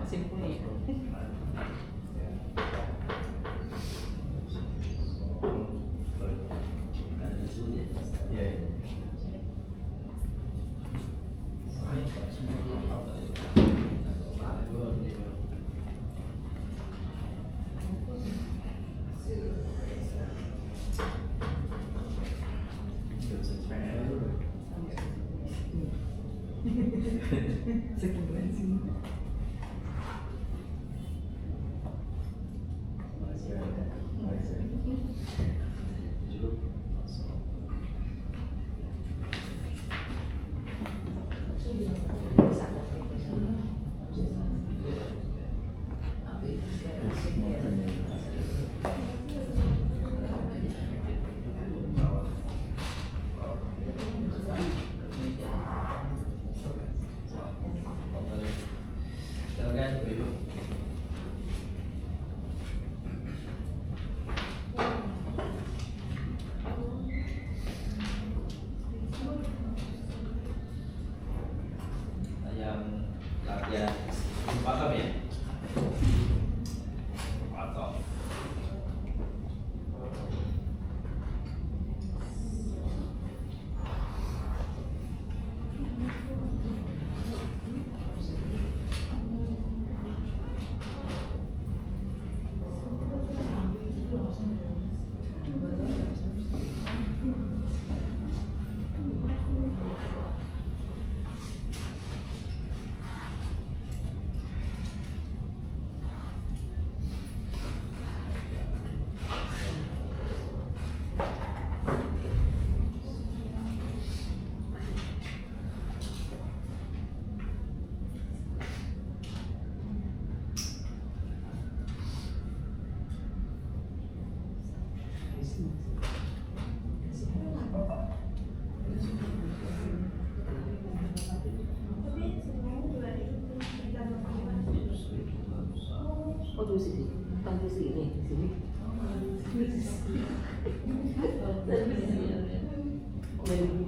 simpulnya. Sekian sih. Ya, paham ya? Atau Oh tulis ini, bukan tulis ini, di sini.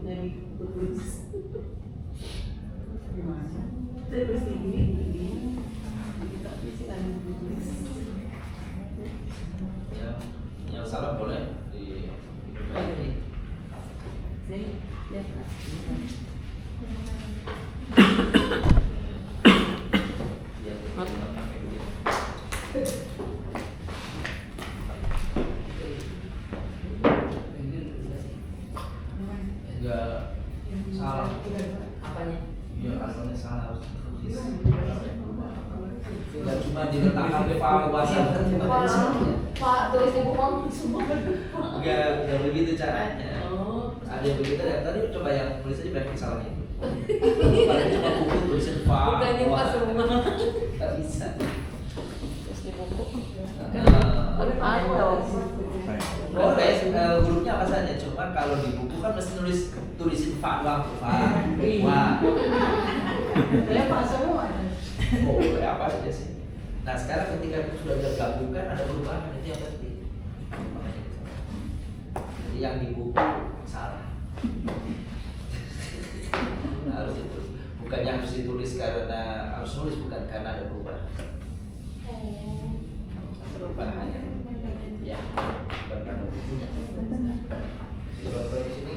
Dari tulis. Gimana? Saya tulis ini. Kita tuliskan tulis. yang salah boleh di Saya lihat. enggak salah. Apanya? Ya asalnya salah harus ditulis. Enggak cuma diletakkan di penguasa. Pak tulis di buku semua. Enggak begitu caranya. Oh. Ada yang begitu ya. Tadi coba yang tulis aja berarti salahnya itu. Paling cuma buku tulisin pak. Bukannya pas semua. Enggak bisa. Terus di buku. Boleh, hurufnya apa saja. Cuma kalau di buku kan mesti tulisin fa doang, fa, wa. Ya Pak semua. Boleh apa saja sih. Nah sekarang ketika sudah digabungkan ada perubahan itu yang penting. Jadi yang di buku salah. Harus itu. Bukannya harus ditulis karena harus nulis, bukan karena ada perubahan. Perubahannya. Ya, bukan karena bukunya. Di sini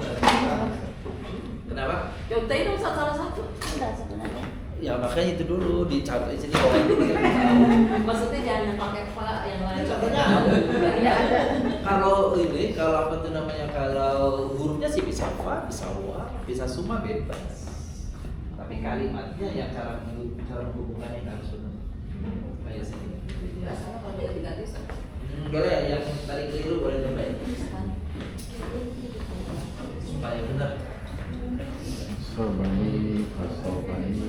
kenapa? Contohin dong salah satu. Enggak sebenarnya. Ya makanya itu dulu dicatat di sini. Maksudnya jangan pakai pak yang lain. Contohnya ada. kalau ini kalau apa tuh namanya, kalau hurufnya sih bisa fa, bisa wa, bisa suma, bebas. Tapi kalimatnya yang cara menghubungkannya harus benar. Kayak sini. Enggak salah kalau dia diganti. Boleh yang tadi keliru boleh cobain supaya benar. Sorbani, Sorbani.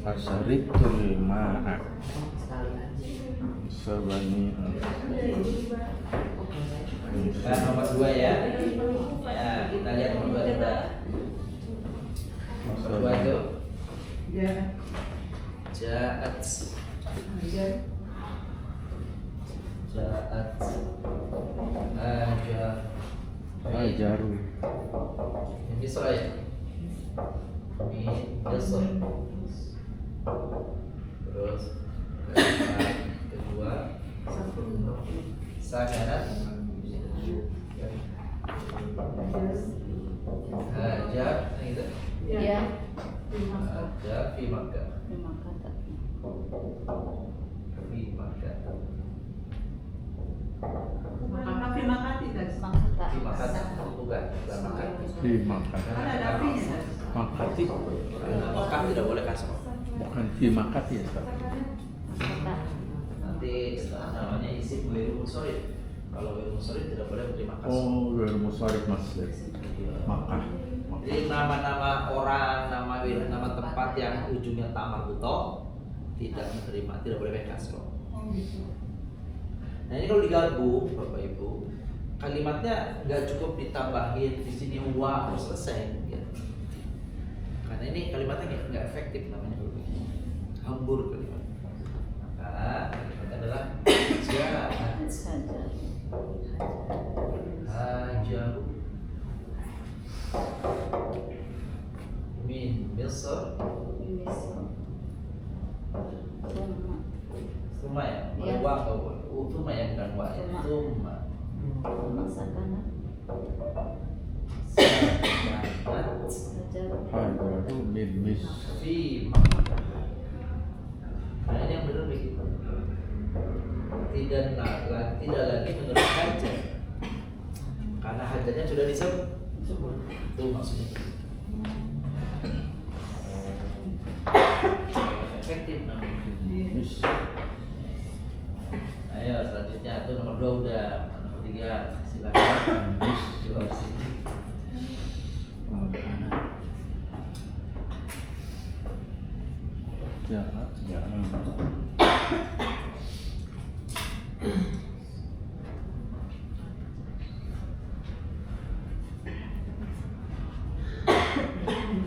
Asyaritul ma'a Sabani Nah, nomor 2 ya. Ya, kita lihat nomor 2 kita. Nomor 2 itu Ya. Ja'at Ya. Ja'at Hajaru Ini Misra ya. Misr. Terus kalimat kedua Sakanat Hajar gitu. Iya. Hajar fi Makkah. Terima kasih. Fi Makkah. Tapi makan tidak. Makata. Fi Makkah bukan Makkah. Di Makkah. Kan ada apinya. Makati Makkah tidak boleh kasar. bukan di Makati ya Ustaz? Makata. Nanti namanya isim ghairu munsharif. Kalau ghairu munsharif tidak boleh berterima kasih. Oh, Ghair Musharif Masjid Makkah. Jadi nama-nama orang, nama tempat yang ujungnya ta marbutoh tidak menerima, tidak boleh pakai kasroh. Nah ini kalau digabung, Bapak Ibu, kalimatnya nggak cukup ditambahin di sini wa terus selesai. Ya. Karena ini kalimatnya nggak efektif namanya kalau begini. Hambur kalimat. Maka kalimatnya adalah jahat, Saja. hajaru min Misr. Rumah. Tuma ya? Iya. Wa tuma ya bukan wa ya. Tuma. Tuma. Masakan. Sakanat Saja. Hajaru min Mis fi Makkah. Nah ini yang benar begitu. Tidak lagi menurut hajar. Karena hajarnya sudah disebut. Itu maksudnya. Efektif namanya. Mis Ayo selanjutnya itu nomor 2 udah, nomor 3 silakan. Coba sini. Jahat Jahat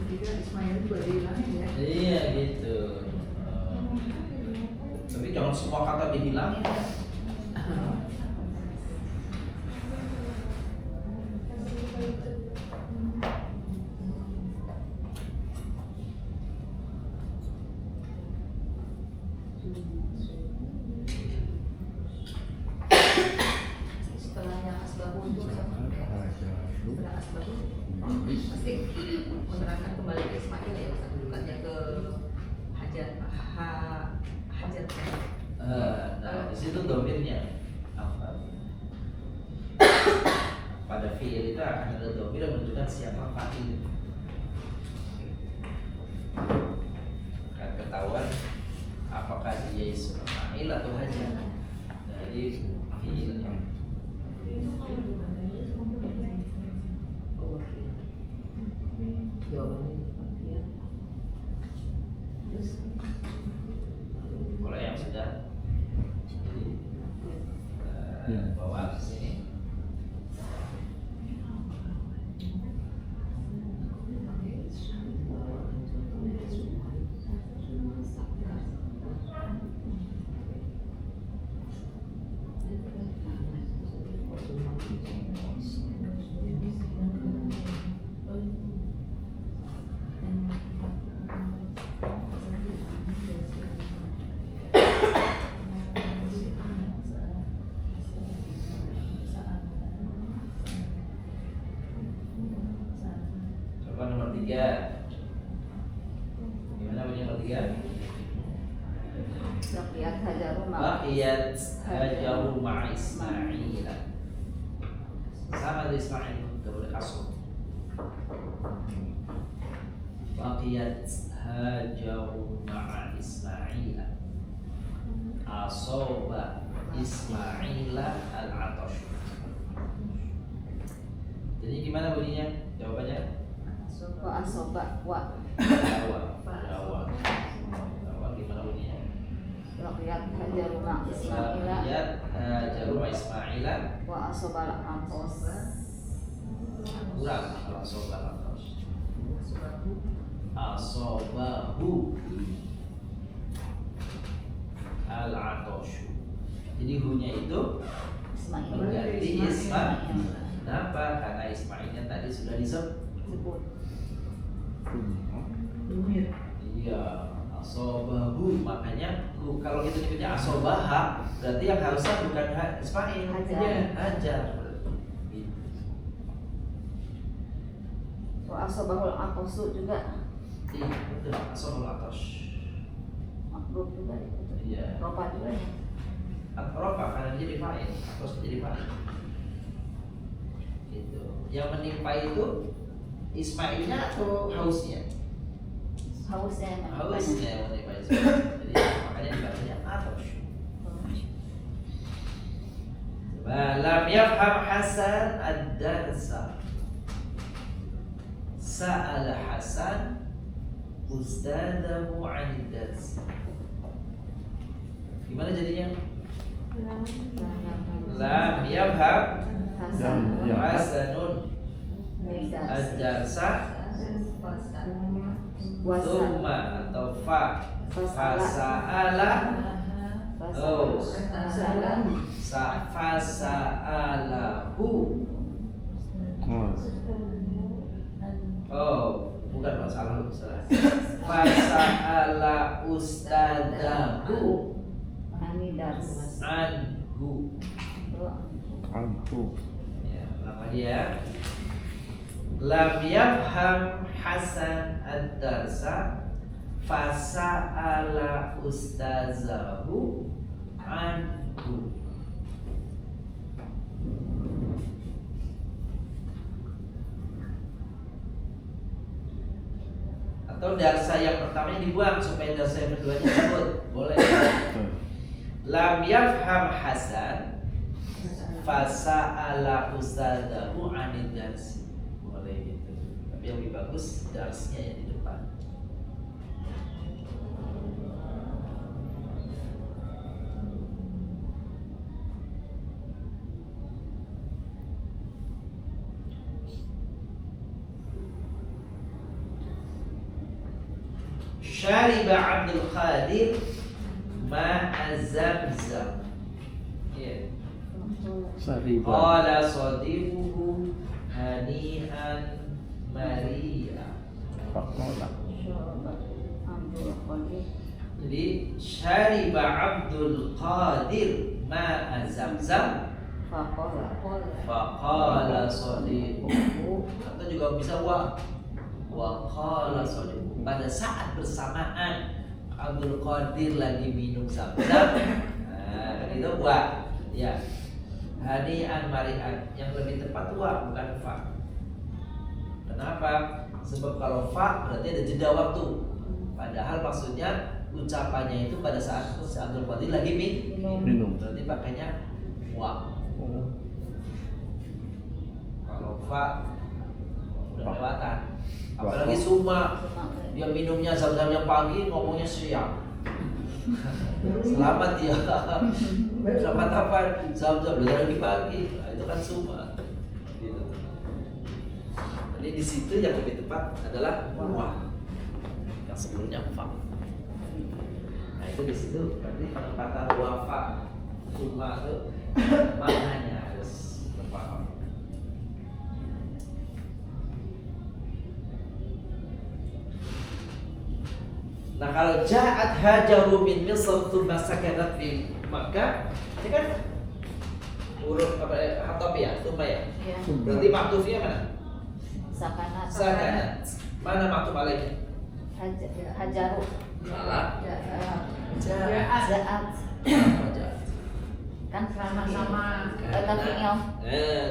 Tidak Ismail juga dihilangin ya. Iya gitu. Tapi jangan semua kata dihilangin ya. Setelahnya asbabun itu Hajaru setelah asbabun Mis pasti menerangkan kembali ke Ismail ya, bukannya ke Hajar. Hajar. Nah di situ domirnya apa? Pada fiil itu akan ada domir yang menunjukkan siapa fa'il. Kan ketahuan apakah dia isim fa'il atau hajar dari fiilnya. Kalau yang sudah bawa ke sini. Coba nomor 3. Gimana bunyi nomor 3? Baqiyat hajaru Baqiyat hajaru ma'a Ismail. Sama dengan Ismail, tidak boleh kasur. Baqiyat hajaru ma'a Ismail. Asoba Ismaila al-atash. Jadi gimana bunyinya? Jawabannya? wa asoba wa Jawa. Rakyat hajaruna Ismaila Lihat Jaruma Ismaila wa asobal ampos. kurang kalau asobahu al-atoshu. Jadi hunya itu berganti isma. Kenapa? Karena Ismailnya tadi sudah disebut. Iya, asobahu. Makanya kalau kita nyebutnya asobaha, berarti yang harusnya bukan Ismail, Hajar. Wa asobahul aposu juga Iya, betul. Asobul atos. makhluk juga itu. Iya. Ropa juga ya. Ropa karena dia jadi fa'il, atos jadi fa'il. Gitu. Yang menimpa itu Ismailnya atau hausnya? Hausnya yang Hausnya yang menimpa Ismail. Jadi makanya dibacanya atos. Lam yafham Hasan ad-darsa. Sa'ala Hasan ustadahu 'anid dars. Gimana jadinya? Lam yafham Hasanun ad-darsa thumma atau fa fasa'ala fasa'alahu. Bukan masalah salah. Fasa'ala ustadahu anhu. Ya, ulang lagi ya. Lam yafham Hasan ad-darsa fasa'ala ustazahu anhu. Atau darsa yang pertamanya dibuang supaya darsa yang keduanya disebut. Boleh. Lam yafham Hasan fasa'ala ustadahu 'anid darsi. Boleh gitu. Tapi yang lebih bagus darsnya yang di depan. Syariba Abdul Qadir ma'a Zamzam. Ya. Qala sadiquhu hani'an mari'a. Jadi syariba Abdul Qadir ma'a Zamzam faqala sadiquhu. Atau juga bisa wa qala sadiquhu. Pada saat bersamaan Abdul Qadir lagi minum Zamzam, nah itu wa, ya. Hani'an mari'an, yang lebih tepat wa bukan fa. Kenapa? Sebab kalau fa berarti ada jeda waktu. Padahal maksudnya ucapannya itu pada saat Abdul Qadir lagi minum. Berarti pakainya wa. Kalau fa udah kelewatan. Apalagi Suma, dia minumnya Zamzamnya pagi, ngomongnya siang. Selamat ya. Selamat apa? Zamzam lagi pagi. Nah, itu kan Suma. Gitu. Jadi di situ yang lebih tepat adalah wa. Yang sebelumnya fa. Nah itu di situ berarti penempatan wa fa Suma itu maknanya harus terpaham. Nah kalau ja'at hajaru min Misr thumma sakanat fi Makkah, ini kan huruf apa? Hatop ya, thumma ya. Berarti maktufnya mana? Sakanat. Mana maktuf alaihnya? Hajaru. Salah. Ja'at. Kan sama-sama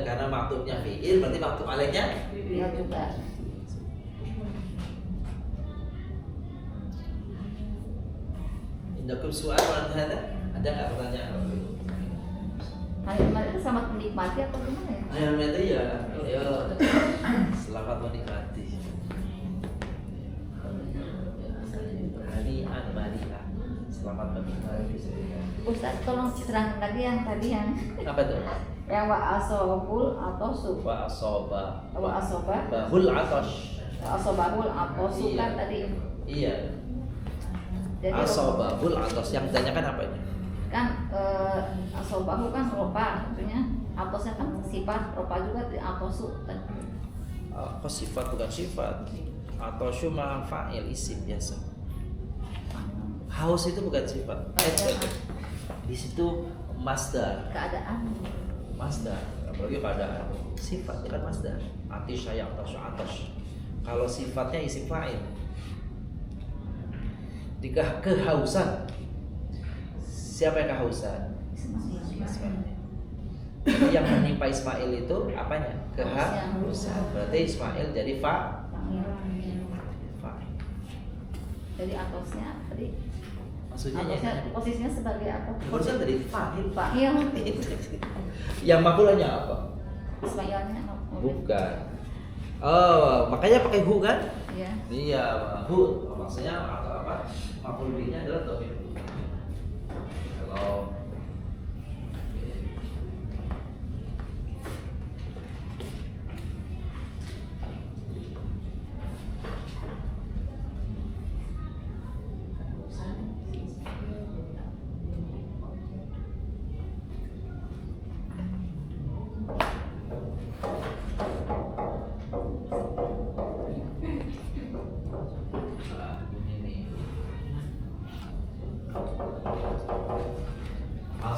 Karena maktufnya fi'il, berarti maktuf alaihnya fi'il juga. Indakum su'al wa hadza? Ada enggak pertanyaan? Kalimat itu selamat menikmati atau gimana ya? Jangan itu ya. Yo. Selamat menikmati. Hani'an mari'ah. Selamat selamat meninggal bisa juga. Ustaz tolong terangkan lagi yang tadi yang Apa tuh? wa asobul atau su Wa asoba. wa asoba Bahul atosh. asobahul atau su Iya. kan tadi. Iya. Jadi Asobahul atosh. Yang ditanyakan apa ini? kan asobahu kan ropa tentunya atosnya kan sifat ropa juga di atosu kan. Kok sifat bukan sifat? Atau cuma fa'il isim biasa. Haus itu bukan sifat. Di situ masdar. Keadaan Masdar, apalagi keadaan sifat itu kan masdar. Atish saya atas. Kalau sifatnya isim fa'il. Jika kehausan, siapa yang kehausan? Ismail. Jadi yang menimpa Ismail itu apanya? Kehausan. Berarti Ismail jadi fa'il. jadi atosnya tadi Maksudnya atosnya posisinya sebagai apa? Barusan tadi fa'il. Fa'il. Yang makulanya apa? Ismailnya Bukan. Oh, makanya pakai hu kan? Iya. Iya, hu maksudnya apa? Makul bihnya adalah dhamir. Kalau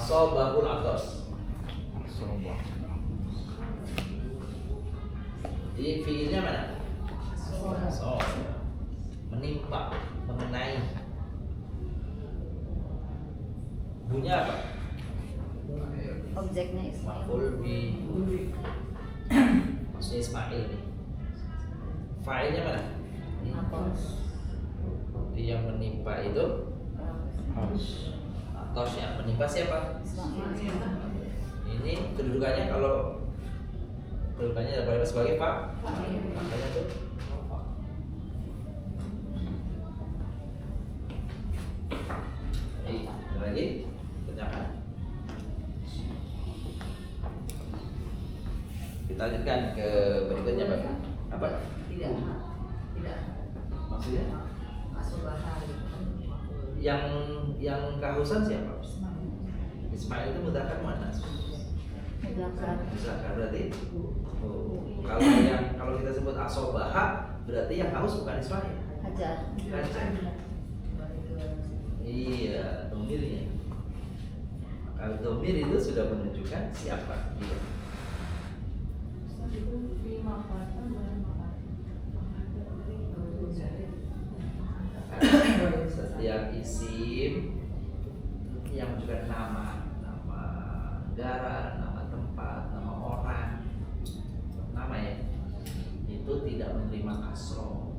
asobahul atos. Jadi fiilnya mana? Asob. Menimpa, mengenai. Bunyi apa? Objeknya Ismail. Maf'ul bi. Maksudnya Ismail nih. Fa'ilnya mana? Atos. Yang menimpa itu atos yang menimpa siapa? Ismail. Ini kedudukannya kalau kedudukannya dapat sebagai pak, makanya tuh ada lagi kerjakan. Kita lanjutkan ke berikutnya Pak. Apa? Tidak. Maksudnya? Asobahal. Yang kehausan siapa? Ismail itu mudzakkar mana? Mudzakkar berarti. Oh, kalau kita sebut asobaha berarti yang haus bukan Ismail. Hajar. Iya, domirnya. Kalau domir itu sudah menunjukkan siapa dia. Setiap isim yang menunjukkan nama negara, nama tempat, nama orang, nama ya, itu tidak menerima kasroh.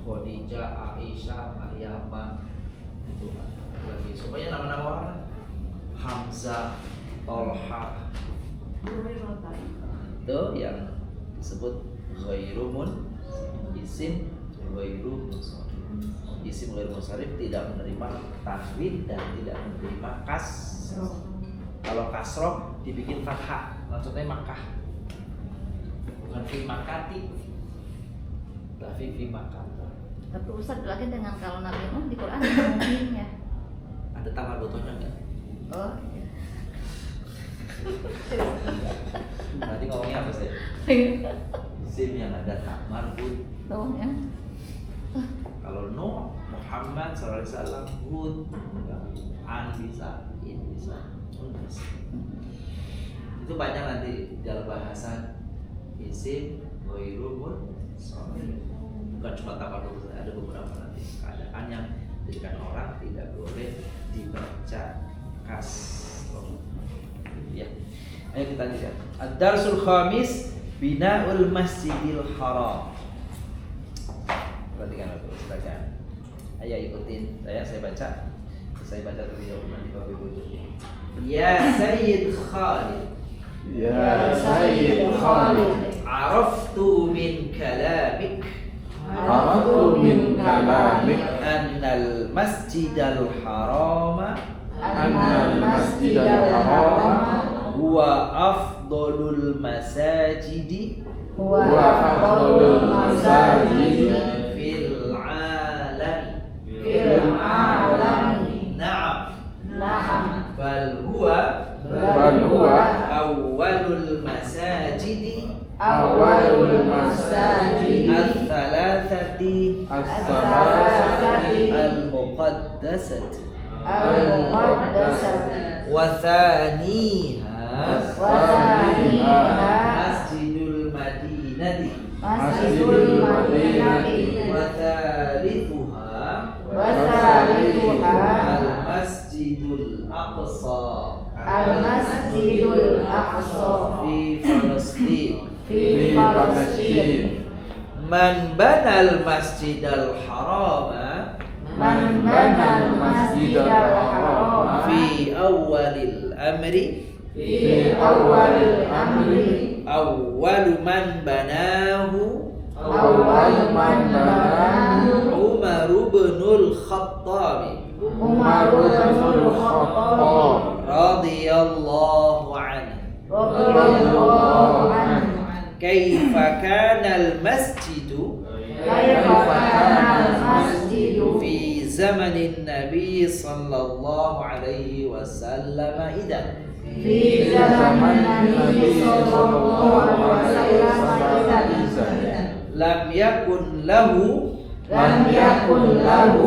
Khadijah, Aisyah, Maryamah, itu lagi. Supaya nama-nama orang, Hamzah, Tolha, itu yang disebut ghairumun isim ghairu munsharif. Isim ghairu munsharif tidak menerima tanwin dan tidak menerima kasroh. Kalau kasroh dibikin fathah, maksudnya Makkah, bukan fi Makkati, tapi fi Makkah. Tapi Ustaz lagi dengan kalau Nabi Nuh di Quran ada mungkin ya. Ada tamar butuhnya enggak? Oh. Nanti ngomongnya apa sih? Isim yang ada tak marbut. Tuh ya. Kalau Nuh, Muhammad SAW, Hud, An bisa, In bisa, Un bisa. Itu banyak nanti dalam bahasan isim, ghairu munsharif. Bukan cuma tabarruk, ada beberapa nanti keadaan yang menjadikan orang tidak boleh dibaca kasroh. Ya, ayo kita lihat. Ad-darsul khamis bina'ul masjidil haram. Perhatikan aku silakan. Ayo ikutin saya baca. Saya baca terlebih dahulu nanti Bapak Ibu ikutin. Ya Sayyid Khalid. Ya Sayyid Khalid, Araftu min kalamik araftu min kalamik annal masjidal harama Annal masjidal harama huwa afdalul masajidi huwa afdalul masajidi fil alami. fil alami. Na'am. Bal huwa awwalul masajidi awwalul masajidi al-thalathati as-salasati al-muqaddasati al-muqaddasati wa thaniha masjidul madinati masjidul madinati wa thalithuha al-masjidul aqsa al-masjidul aqsa fi Palestin. fi Palestin. Man banal masjidal harama Man banal masjidal harama fi awwalil amri fi awwalil amri awwalu man banahu awwal man banahu Umar ibnul Khattab Umar bin Khattab radhiyallahu anhu. radhiyallahu anhu. Kaifa kana al-masjidu Kaifa kana al-masjidu fi zamanin Nabi sallallahu alaihi wasallam idan fi zaman Nabi sallallahu alaihi wasallam lam yakun lahu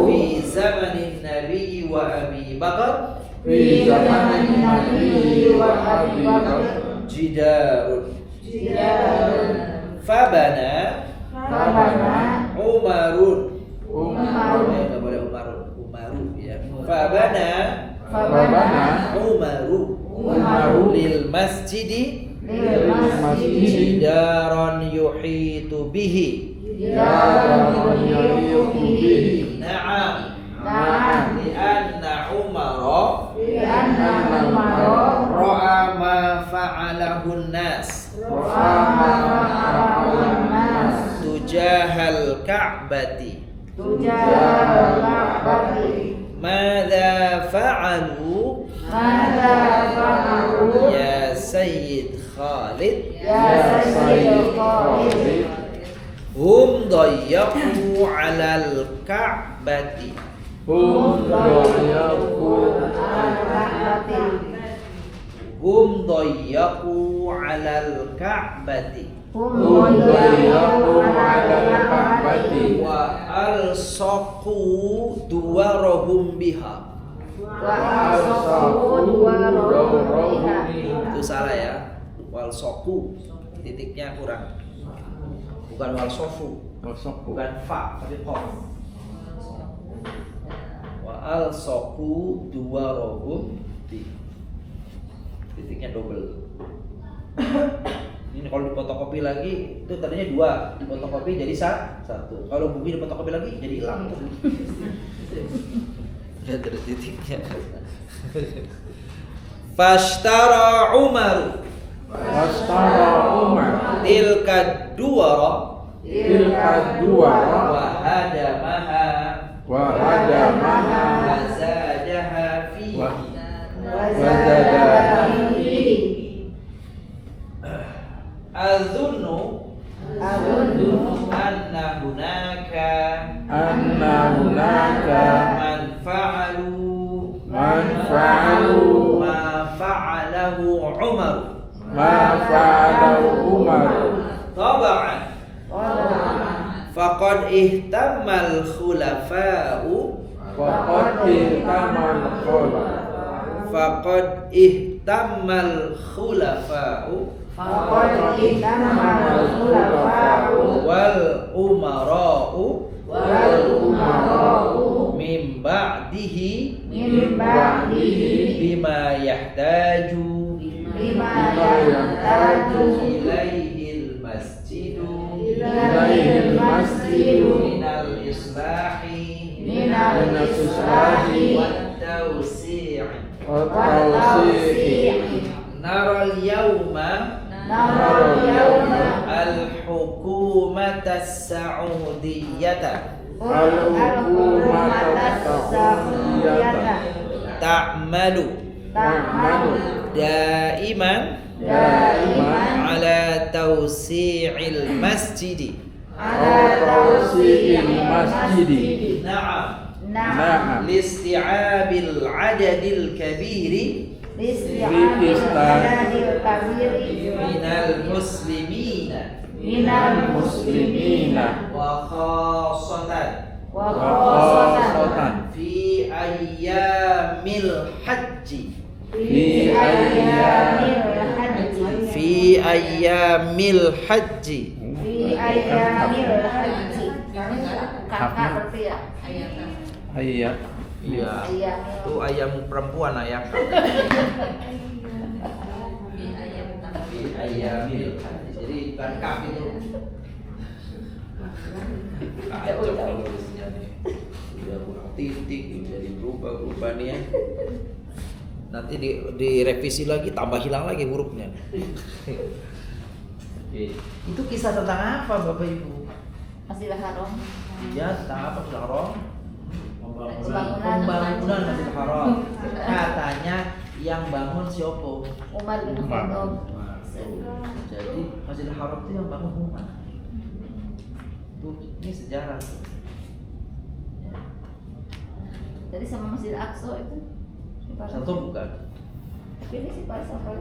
fi zamanin Nabi wa Abi Bakar fi zaman Nabi wa Abi Bakar jidarun jidarun fabana Umarun nggak boleh Umaru ya. Fabana Umaru lil masjidi lil masjidi jidaran yuhitu bihi. jidarun yuhitu bihi. Na'am. Lianna Umara Lianna Umar ra'a ma fa'alahu an-nas nas tujahal Ka'bati. tujahal Ka'bati. Madza fa'alu Mada fa'alu ya Sayyid Khalid? ya Sayyid Khalid. Hum dayyaqu 'alal Ka'bati. Hum dayyaqu al-Ka'bati. Hum dayyaqu 'alal Ka'bati. Hum dayyaqu al-Ka'bati. Wa alsaqu duwarahum biha. Wa asaqu duwarahum biha. Itu salah ya. Wal soku titiknya kurang. Bukan wal sofu. Bukan fa tapi qaf. Wa al soku duwarahum bi. Titiknya double. Ini kalau difotokopi lagi itu tadinya 2, difotokopi jadi 1. Kalau buku difotokopi lagi jadi hilang. Lihat ada titiknya. Fashtara Umar tilka duwara wa hadamaha wa zadaha fihi. Azunnu anna hunaka man fa'alu ma fa'alahu Umar taba'an faqad ihtammal khulafa'u wal umara'u min ba'dihi bima yahtaju ilaihil masjidu minal islahi wat tawsi'i. Naral yawma al-hukumata as-sa'udiyata al-hukumata sa'iyata ta'malu ta'malu daiman daiman ala tawsi'il masjidi. ala tawsi'il masjidi. Na'am. Na'am. Listi'abil adadil kabiri Listi'abil adadil kabiri minal muslimina minal muslimina wa khassatan wa khasatan fi ayyamil hajji fi ayyamil haji fi ayyamil hajji. fi ayyamil haji. Kakak berarti ya ayatnya. Iya. Iya. Itu ayam perempuan ayam. Di ayat pertama. Fi ayyamil hajji. Jadi bukan kaf itu. Kacau kalau nulisnya nih. Udah kurang titik, jadi berubah-ubah nih ya. Nanti direvisi lagi, tambah hilang lagi hurufnya. Oke. Itu kisah tentang apa Bapak Ibu? Masjidil Haram. Ya, tentang apa Masjidil Haram? Pembangunan. Pembangunan Masjidil Haram. Katanya yang bangun siapa? Umar bin Khattab. Jadi Masjidil Haram itu yang bangun Umar. Tuh, ini sejarah. Jadi sama Masjid Aqsa itu. Satu bukan. Ini sih Pak Safar.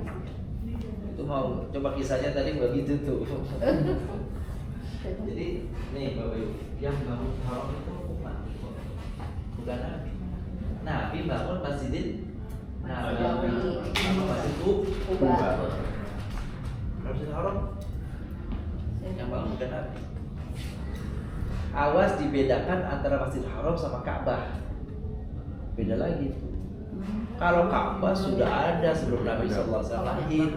Itu mau coba kisahnya tadi begitu tuh. Jadi nih Bapak Ibu, yang bangun haram itu umat, bukan Nabi. Nabi bangun Masjidil Nabawi, sama Masjid Kuba. Masjidil Haram yang bangun bukan Nabi. Awas dibedakan antara Masjidil Haram sama Ka'bah. Beda lagi tuh. Kalau Ka'bah sudah ada sebelum Nabi sallallahu alaihi wasallam lahir.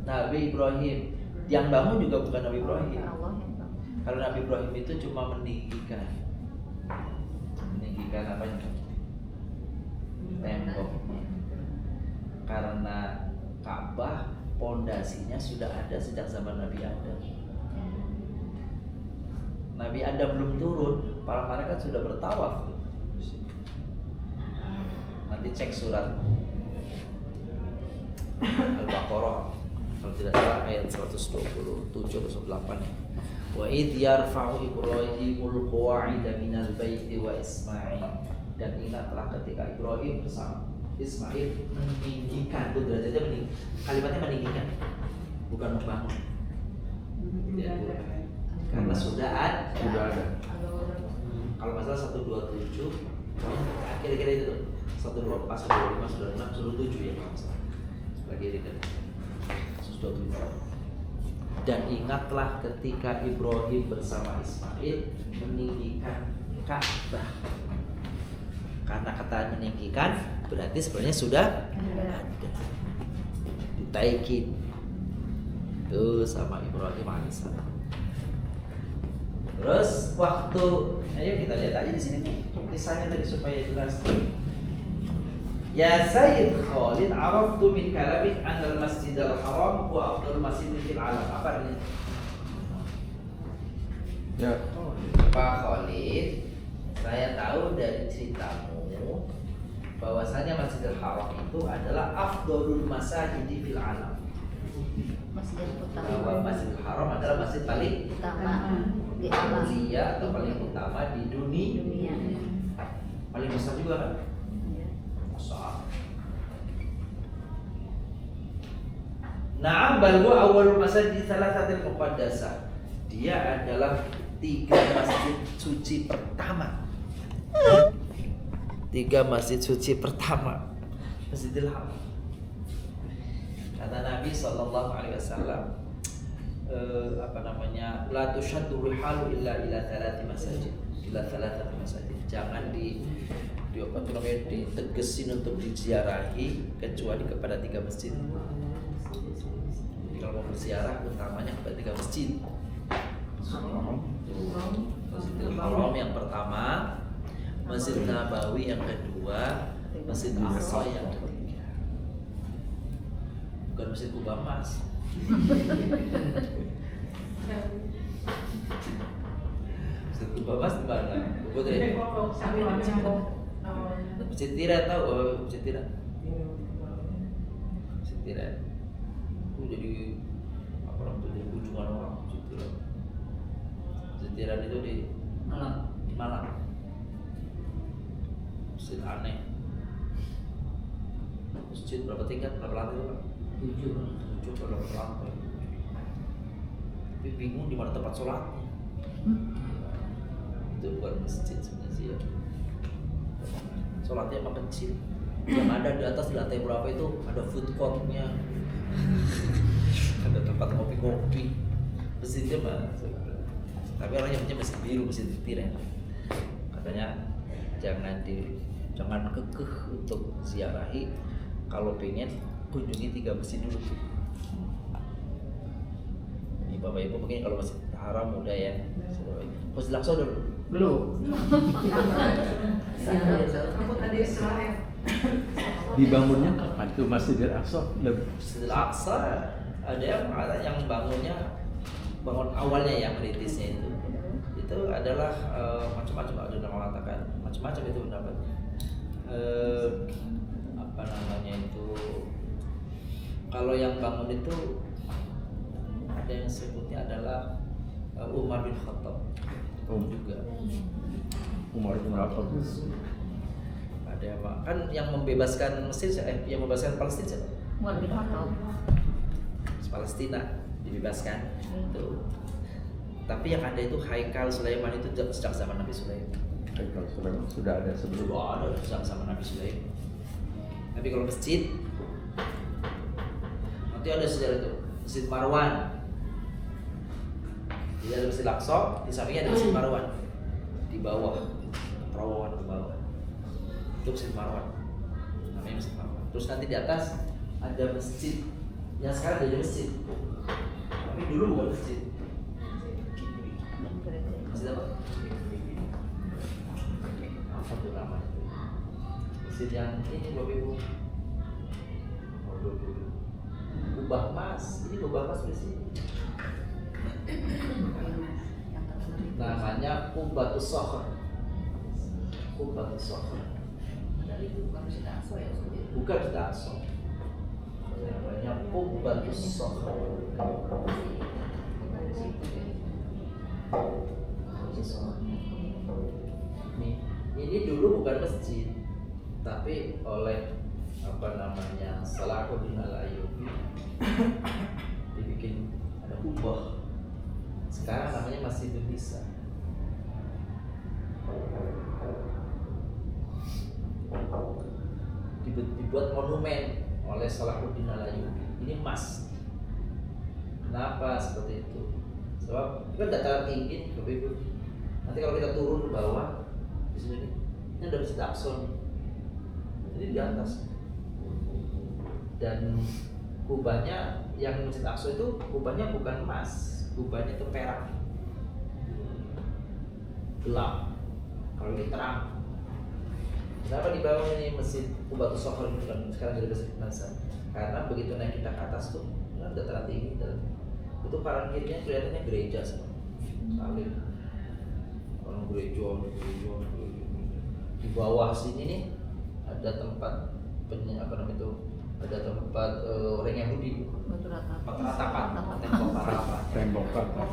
Nabi Ibrahim yang bangun juga bukan Nabi Ibrahim. Kalau Nabi Ibrahim itu cuma meninggikan apa itu? Temboknya. Karena Ka'bah pondasinya sudah ada sejak zaman Nabi Adam. Nabi Adam belum turun, para malaikat sudah bertawaf. Nanti cek surat Al-Baqarah kalau tidak salah ayat 127 atau 128 ya. Wa id yarfa'u Ibrahimul qawa'ida minal baiti wa Ismail, dan ingatlah ketika Ibrahim bersama Ismail meninggikan, itu derajatnya meninggi, kalimatnya meninggikan, bukan membangun. Ya, karena sudah ada. Kalau masalah 127 kira-kira itu 124, 125, 126, 127 ya kalau masalah. Lagi ini kan 127. Dan ingatlah ketika Ibrahim bersama Ismail meninggikan Ka'bah. Karena kata meninggikan berarti sebenarnya sudah ada. Ditaikin tuh sama Ibrahim alaihissalam. Terus waktu, ayo kita lihat aja di sini nih kisahnya tadi supaya jelas. Ya Sayyid Khalid, araftu min kalamik anal Masjidil Haram wa afdal masjidil fil alam. Apa artinya? Ya. Pak Khalid, saya tahu dari ceritamu bahwasanya Masjidil Haram itu adalah afdalul masajidi fil alam. Masjid utama. Bahwa Masjidil Haram adalah masjid paling Utama di alam. mulia atau paling utama di dunia. Paling besar juga kan? Besar. Na'am, bal huwa awwalul masajid thalathatil muqaddasah. Dia adalah 3 masjid suci pertama. 3 masjid suci pertama. Masjidil Haram. Kata Nabi sallallahu alaihi wasallam, la tushaddu rihalu illa ila thalathi masajid, ila thalathati masajid. Jangan ditegesin untuk diziarahi kecuali kepada 3 masjid. Jadi kalau mau berziarah utamanya kepada 3 masjid. Masjidil Haram yang pertama, Masjid Nabawi yang kedua, Masjid Aqsa yang ketiga. Bukan Masjid Kuba Mas. Masjid Kuba Mas di mana? Putri. Sambil macam Masjid Tiran tahu? Oh, Masjid Tiran. Masjid Tiran. Itu jadi apa namanya? Jadi kunjungan orang Masjid Tiran. Masjid Tiran itu di Malang. Masjid aneh. Masjid berapa tingkat? Berapa lantai itu Pak? 7 berapa lantai? Tapi bingung di mana tempat sholatnya. Itu bukan masjid sebenarnya sih ya. Sholatnya emang kecil. Yang ada di atas di lantai berapa itu ada food courtnya, ada tempat ngopi-ngopi. Masjidnya mah, tapi orang yang punya masjid biru, masjid tiran. Katanya jangan kekeh untuk ziarahi. Kalau pengen kunjungi 3 masjid dulu. Ini Bapak Ibu mungkin kalau masjid haram udah ya. Masjid Al-Aqsa udah belum? Aku tadi Israel. Dibangunnya kapan tuh Masjidil Aqsa? Masjid Al-Aqsa ada yang bangun awalnya yang merintisnya itu adalah macam-macam, ada yang mengatakan macam-macam itu pendapatnya. Apa namanya itu, kalau yang bangun itu ada yang sebutnya adalah Umar bin Khattab juga. Umar bin Khattab. Ada apa? Kan yang membebaskan Mesir, yang membebaskan Palestina siapa? Umar bin Khattab. Palestina dibebaskan itu. Tapi yang ada itu Haikal Sulaiman itu sejak zaman Nabi Sulaiman. Haikal Sulaiman sudah ada sebelum. Ada sejak zaman Nabi Sulaiman. Tapi kalau masjid nanti ada sejarah itu Masjid Marwan. Jadi ada Masjid Al-Aqsa, di sampingnya ada Masjid Marwan. Di bawah, terowongan ke bawah. Itu Masjid Marwan. Namanya Masjid Marwan. Terus nanti di atas ada masjid yang sekarang jadi masjid. Tapi dulu bukan masjid. Masjid apa? Apa tuh namanya? Masjid yang ini Bapak Ibu. Kubah Mas. Ini Kubah Mas di sini. Namanya Qubatus Shakhr. Qubatus Shakhr. Dari itu bukan Masjid Al-Aqsa ya Ustaz? Bukan di Aqsa. Namanya Qubatus Shakhr. Ini dulu bukan masjid, tapi oleh apa namanya Salahuddin Al-Ayyubi dibikin ada kubah. Sekarang namanya Masjidun Nisa. Dibuat monumen oleh Salahuddin Al-Ayyubi. Ini emas. Kenapa seperti itu? Sebab kita dataran tinggi, Bapak Ibu. Nanti kalau kita turun ke bawah di sini, ini ada Masjid Aqsa nih. Jadi di atas. Dan kubahnya yang Masjid Aqsa itu kubahnya bukan emas, kubahnya itu perak. Gelap. Kalau ini terang. Kenapa dibangun ini Masjid Qubatus Shakhr ini kan sekarang jadi Masjid Nasa? Karena begitu naik kita ke atas tuh, kan dataran tinggi dan itu kanan kirinya kelihatannya gereja semua. Saling orang gereja. Di bawah sini nih ada tempat apa namanya itu? Ada tempat orang Yahudi. Tempat ratapan, Tembok apa?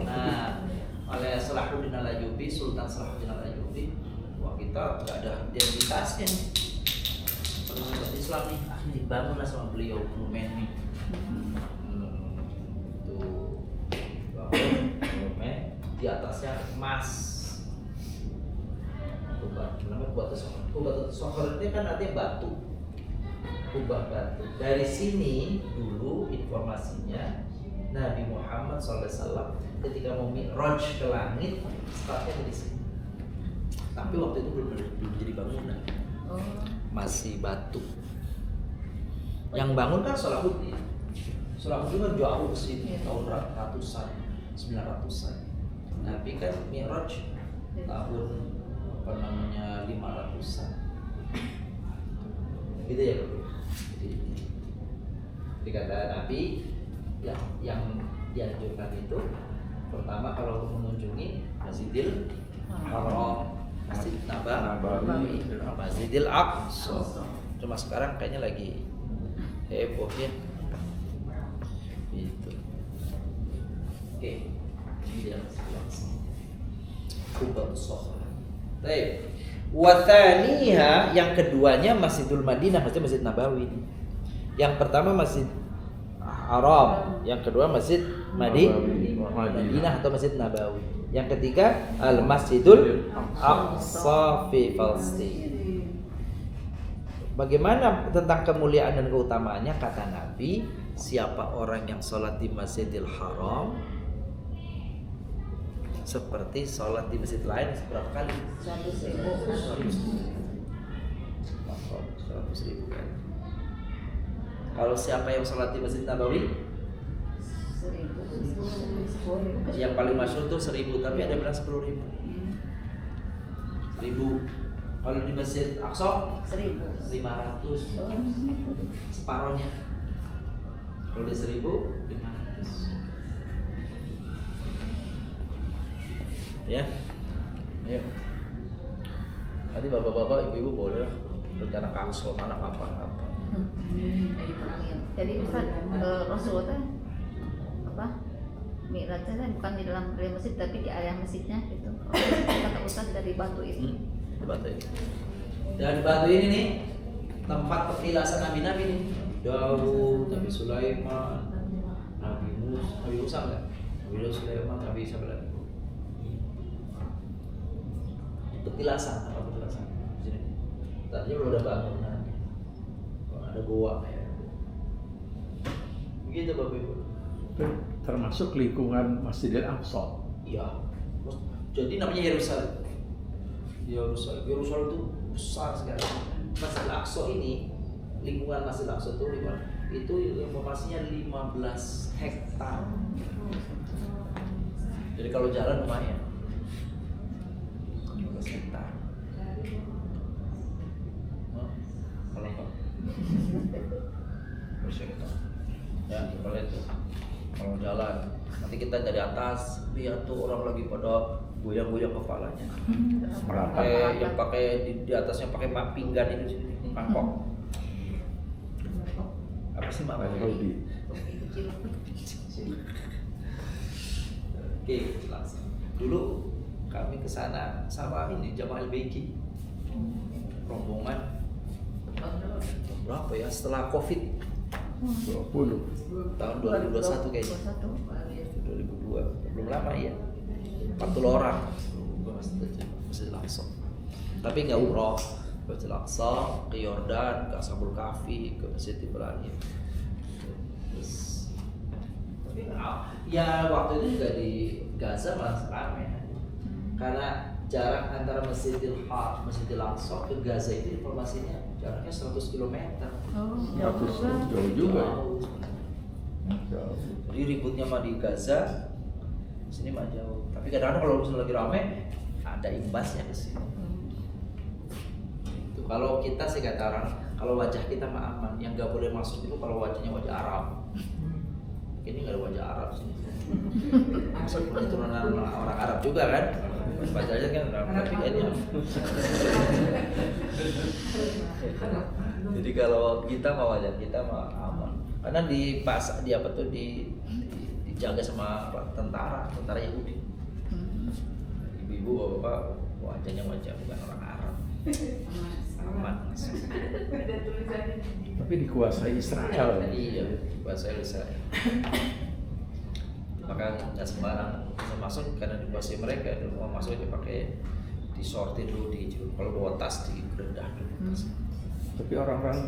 Nah, oleh Salahuddin Al-Ayyubi, Sultan Salahuddin Al-Ayyubi, wah kita nggak ada identitasnya nih. Penulis Islam nih, dibangunlah sama beliau monumen nih. Tuh, bangun monumen, di atasnya emas. Namanya Qubatus Shakhr ini kan artinya batu. Kubah batu. Dari sini dulu informasinya Nabi Muhammad SAW ketika mau mi'raj ke langit startnya dari sini. Tapi waktu itu belum jadi bangunan, masih batu. Yang bangun kan Salahuddin. Salahuddin kan jauh ke sini tahun ratusan, 900-an. Nabi kan mi'raj tahun apa namanya 500-an. Gitu ya Bro. Jadi kata Nabi yang dianjurkan itu Pertama kalau mengunjungi Masjidil Haram, Masjid Nabawi. Masjidil Aqsa. Cuma sekarang kayaknya lagi heboh ya. Gitu. Oke. Dia Kubah Sokhra. Baik. Wathaniha, yang keduanya Masjidul Madinah, Masjid Nabawi. Yang pertama Masjid Haram, yang kedua Masjid Madinah atau Masjid Nabawi. Yang ketiga Al-Masjidul Aqsa fi Palestina. Bagaimana tentang kemuliaan dan keutamaannya? Kata Nabi, siapa orang yang sholat di Masjidil Haram seperti sholat di masjid lain seberapa kali? 100.000. 100.000 kan. Kalau siapa yang sholat di Masjid Nabawi, 1.000. yang paling masyhur tuh 1.000, tapi ada yang bilang 10.000. 1.000. Kalau di Masjid Aqsa 500, separohnya. Kalau di 1.500. Ya, ayo. Nanti bapak-bapak, ibu-ibu boleh lah rencana ke Aqsa, mana kapan. Jadi Ustaz, Rasulullah teh apa? Mi'rajnya kan bukan di dalam area masjid tapi di area masjidnya itu. Kata Ustaz dari batu itu. Batu ini. Dan batu ini nih tempat petilasan nabi-nabi nih. Daud, Nabi Sulaiman, Nabi Musa enggak? Nabi Sulaiman, Nabi siapa lagi? Petilasan, apa petilasan? Sini. Tadinya belum ada bangunan. Ada goa ya. Begitu Bapak Ibu. Termasuk lingkungan Masjidil Aqsa. Iya. Jadi namanya Yerusalem. Yerusalem itu besar sekali. Masjid Aqsa ini, lingkungan Masjid Aqsa itu informasinya 15 hektar. Jadi kalau jalan lumayan. 15 hektar. Kalau enggak ya, kalau itu kalau jalan nanti kita dari atas lihat tuh orang lagi pada goyang-goyang kepalanya, yang pakai di atasnya pakai pinggan itu mangkok. Apa sih mangkok? Oke, langsung. Dulu kami ke sana sama ini jamaah LBG, rombongan berapa ya setelah COVID tahun 2021 kayaknya 2002 belum lama ya 40 orang Masjid Aqsa, tapi nggak umroh ke Masjid Aqsa, ke Yordan, ke Ashabul Kahfi, ke Masjid Ibrahim. Tapi ya waktu itu juga di Gaza malah ramai karena jarak antara Masjidil Aqsa ke Gaza itu informasinya jaraknya 100 km. Jauh juga. Jauh. Jadi ributnya mah di Gaza, sini mah jauh. Tapi kadang-kadang kalau misalnya lagi rame, ada imbasnya ke sini. Itu kalau kita sih kata orang, kalau wajah kita mah aman, yang nggak boleh masuk itu kalau wajahnya wajah Arab. Ini nggak ada wajah Arab sini. Ini turunan orang Arab juga kan? Wajahnya kan tapi ini. Jadi kalau kita mau wajah kita mah aman. Karena dijaga sama tentara Yahudi. Ibu-ibu bapak wajahnya wajah bukan orang Arab. Aman. Tapi dikuasai Israel. Iya, dikuasai Israel. Maka nggak sembarang bisa masuk karena dikuasai mereka. Mau masuk aja pakai disortir dulu, kalau bawa tas digeledah dulu. Tapi orang-orang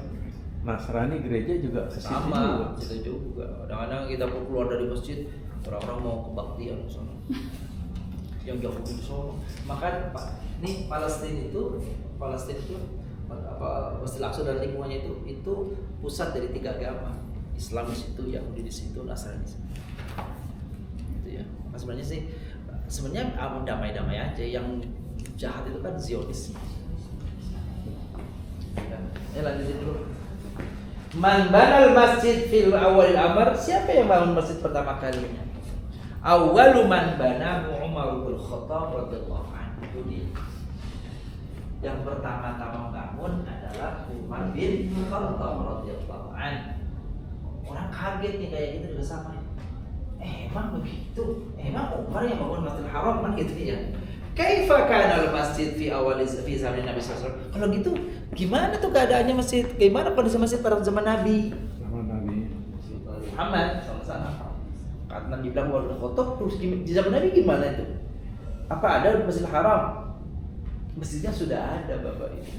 Nasrani gereja juga ke situ sama, itu juga. Kadang-kadang kita keluar dari masjid, orang-orang mau kebaktian di sana. Yang jauh di sana. Maka nih Palestina itu Masjid Aqsa dan lingkungannya itu pusat dari 3 agama. Islam di situ, Yahudi di situ, Nasrani di situ. Gitu ya. Nah, sebenarnya damai-damai aja. Yang jahat itu kan Zionis. Ya, lanjutin dulu. Man banal masjid fil awal amr, siapa yang bangun masjid pertama kalinya? Awwalu man banahu Umar bin Khattab radhiyallahu anhu. Yang pertama-tama bangun adalah Umar bin Khattab radhiyallahu anhu. Orang kaget nih kayak gitu juga sama. Emang begitu? Emang Umar yang bangun Masjidil Haram kan gitu ya? Kaifa kana al-masjid fi awal fi zaman Nabi sallallahu alaihi wasallam? Kalau gitu gimana tuh keadaannya masjid? Gimana kondisi masjid pada zaman Nabi? Zaman Nabi Muhammad sallallahu. Karena dibilang wal khotob terus di zaman Nabi gimana itu? Apa ada Masjidil Haram? Masjidnya sudah ada Bapak Ibu.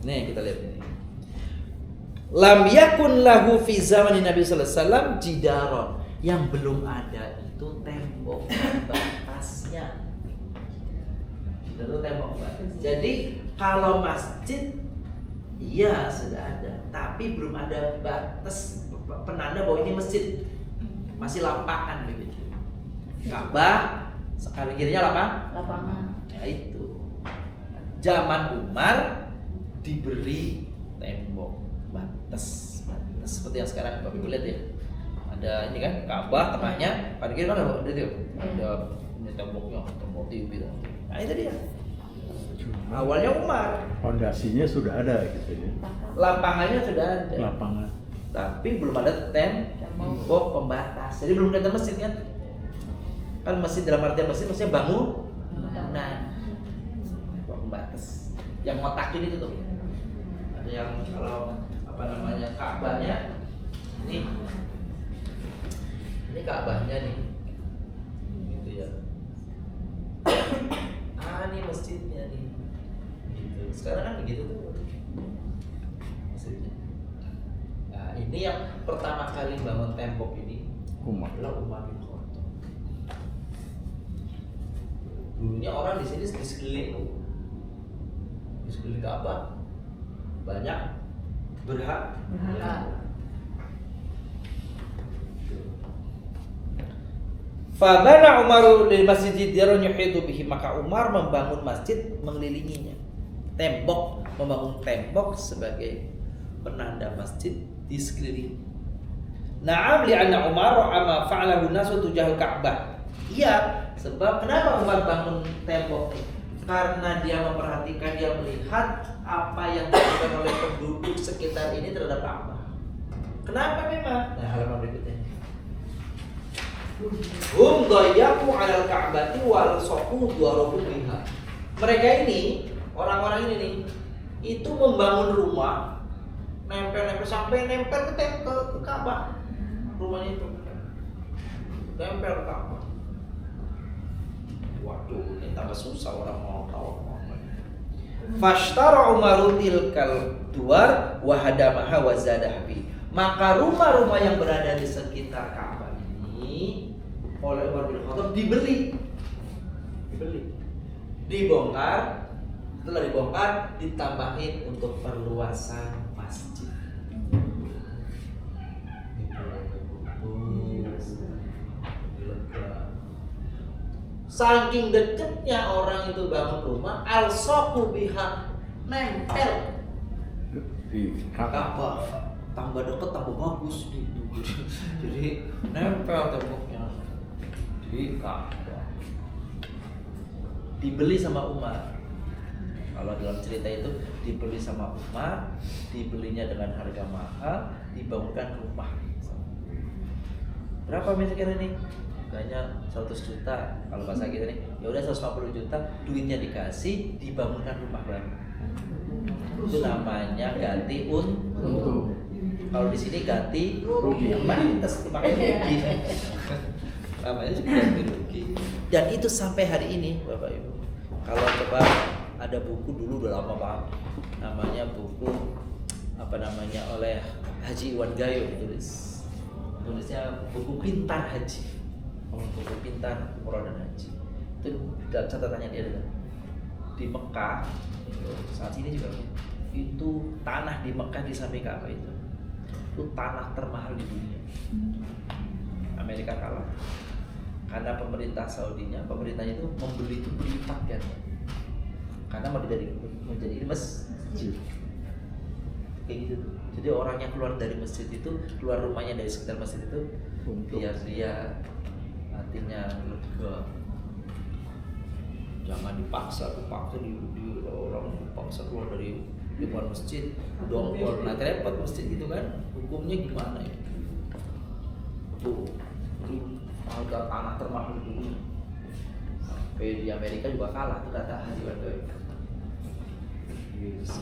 Nih kita lihat ini. Lam yakun lahu fi zaman Nabi sallallahu alaihi wasallam jidaron. Yang belum ada itu tembok batasnya. Itu tembok batas. Jadi kalau masjid iya sudah ada, tapi belum ada batas penanda bahwa ini masjid. Masih lapangan begitu. Ka'bah sekali kirinya Lapangan. Ya itu. Zaman Umar diberi tembok batas seperti yang sekarang Bapak Ibu lihat ya. Ada ini kan Ka'bah tengahnya, pada kiri kan ada itu. Ada ini temboknya, tembok TV itu. Nah itu dia. Awalnya Umar. fondasinya sudah ada gitu ya, Lapangannya sudah ada. lapangan. Tapi belum ada tembok pembatas. Jadi belum kelihatan masjid kan? Kan masjid dalam artian masjid maksudnya bangunan. Tembok pembatas. Yang ngotak ini tuh. Ada yang kalau apa namanya Ka'bahnya ini. Ini Ka'bahnya nih. Gitu ya. Ini masjidnya nih. Gitu. Sekarang kan begitu tuh. Masjidnya. Nah, ini yang pertama kali bangun tembok ini Umar. adalah Umar bin Khattab. Dulunya orang di sini di sekeliling Ka'bah banyak berhak. Fabana Umaru lil masjid darun yuhidu bihi, maka Umar membangun masjid mengelilinginya. Tembok, membangun tembok sebagai penanda masjid di sekeliling. Na'am li'anna Umar ra'a ma fa'alahu nasu tujahul Ka'bah. Iya, sebab kenapa Umar bangun tembok? Karena dia memperhatikan, dia melihat apa yang dilakukan oleh penduduk sekitar ini terhadap Ka'bah. Kenapa memang? Nah, halaman berikutnya. Hum dayaku 'alal Ka'bati wal saqu darabu biha. Mereka ini, orang-orang ini nih, itu membangun rumah nempel-nempel sampai nempel ke Ka'bah. Rumahnya itu nempel ke Ka'bah. Waduh, ini tambah susah orang mau tahu. Fashtara Umaru tilkal duar wa hadamaha wa zadaha bi. Maka rumah-rumah yang berada di sekitar Ka'bah ini oleh Umar bin Khattab dibeli, dibongkar, setelah dibongkar ditambahin untuk perluasan masjid. Saking deketnya orang itu bangun rumah, al-saqu biha, nempel Di Ka'bah. Tambah deket tambah bagus gitu. Jadi nempel temboknya di Ka'bah. Dibeli sama Umar. Kalau dalam cerita itu dibeli sama Umar, dibelinya dengan harga mahal, dibangunkan rumah. Berapa misalnya ini? Harganya 100 juta. Kalau bahasa kita nih, ya udah 150 juta, duitnya dikasih, dibangunkan rumah baru. Itu namanya ganti untung. Kalau di sini ganti rugi. Yang pantas makanya rugi. Namanya juga ganti rugi. Dan itu sampai hari ini, Bapak Ibu. Kalau coba ada buku dulu udah lama banget. Namanya buku oleh Haji Iwan Gayo ditulis. Tulisnya buku pintar haji. Buku pintar umroh dan haji. Itu dalam catatannya dia adalah di Mekah saat ini juga itu tanah di Mekah di samping Ka'bah itu tanah termahal di dunia. Amerika kalah karena pemerintah Saudinya, pemerintahnya itu membeli itu berlipat kan, karena mau menjadi masjid kayak gitu. Jadi orang yang keluar dari masjid itu, keluar rumahnya dari sekitar masjid itu biar dia nanti batinnya lega. Jangan dipaksa di orang dipaksa keluar dari depan masjid, dongkol, nah repot masjid gitu kan, hukumnya gimana ya? Tuh, itu harga tanah termahal di dunia. Sampai di Amerika juga kalah tuh kata Haji Wadoy. Yes.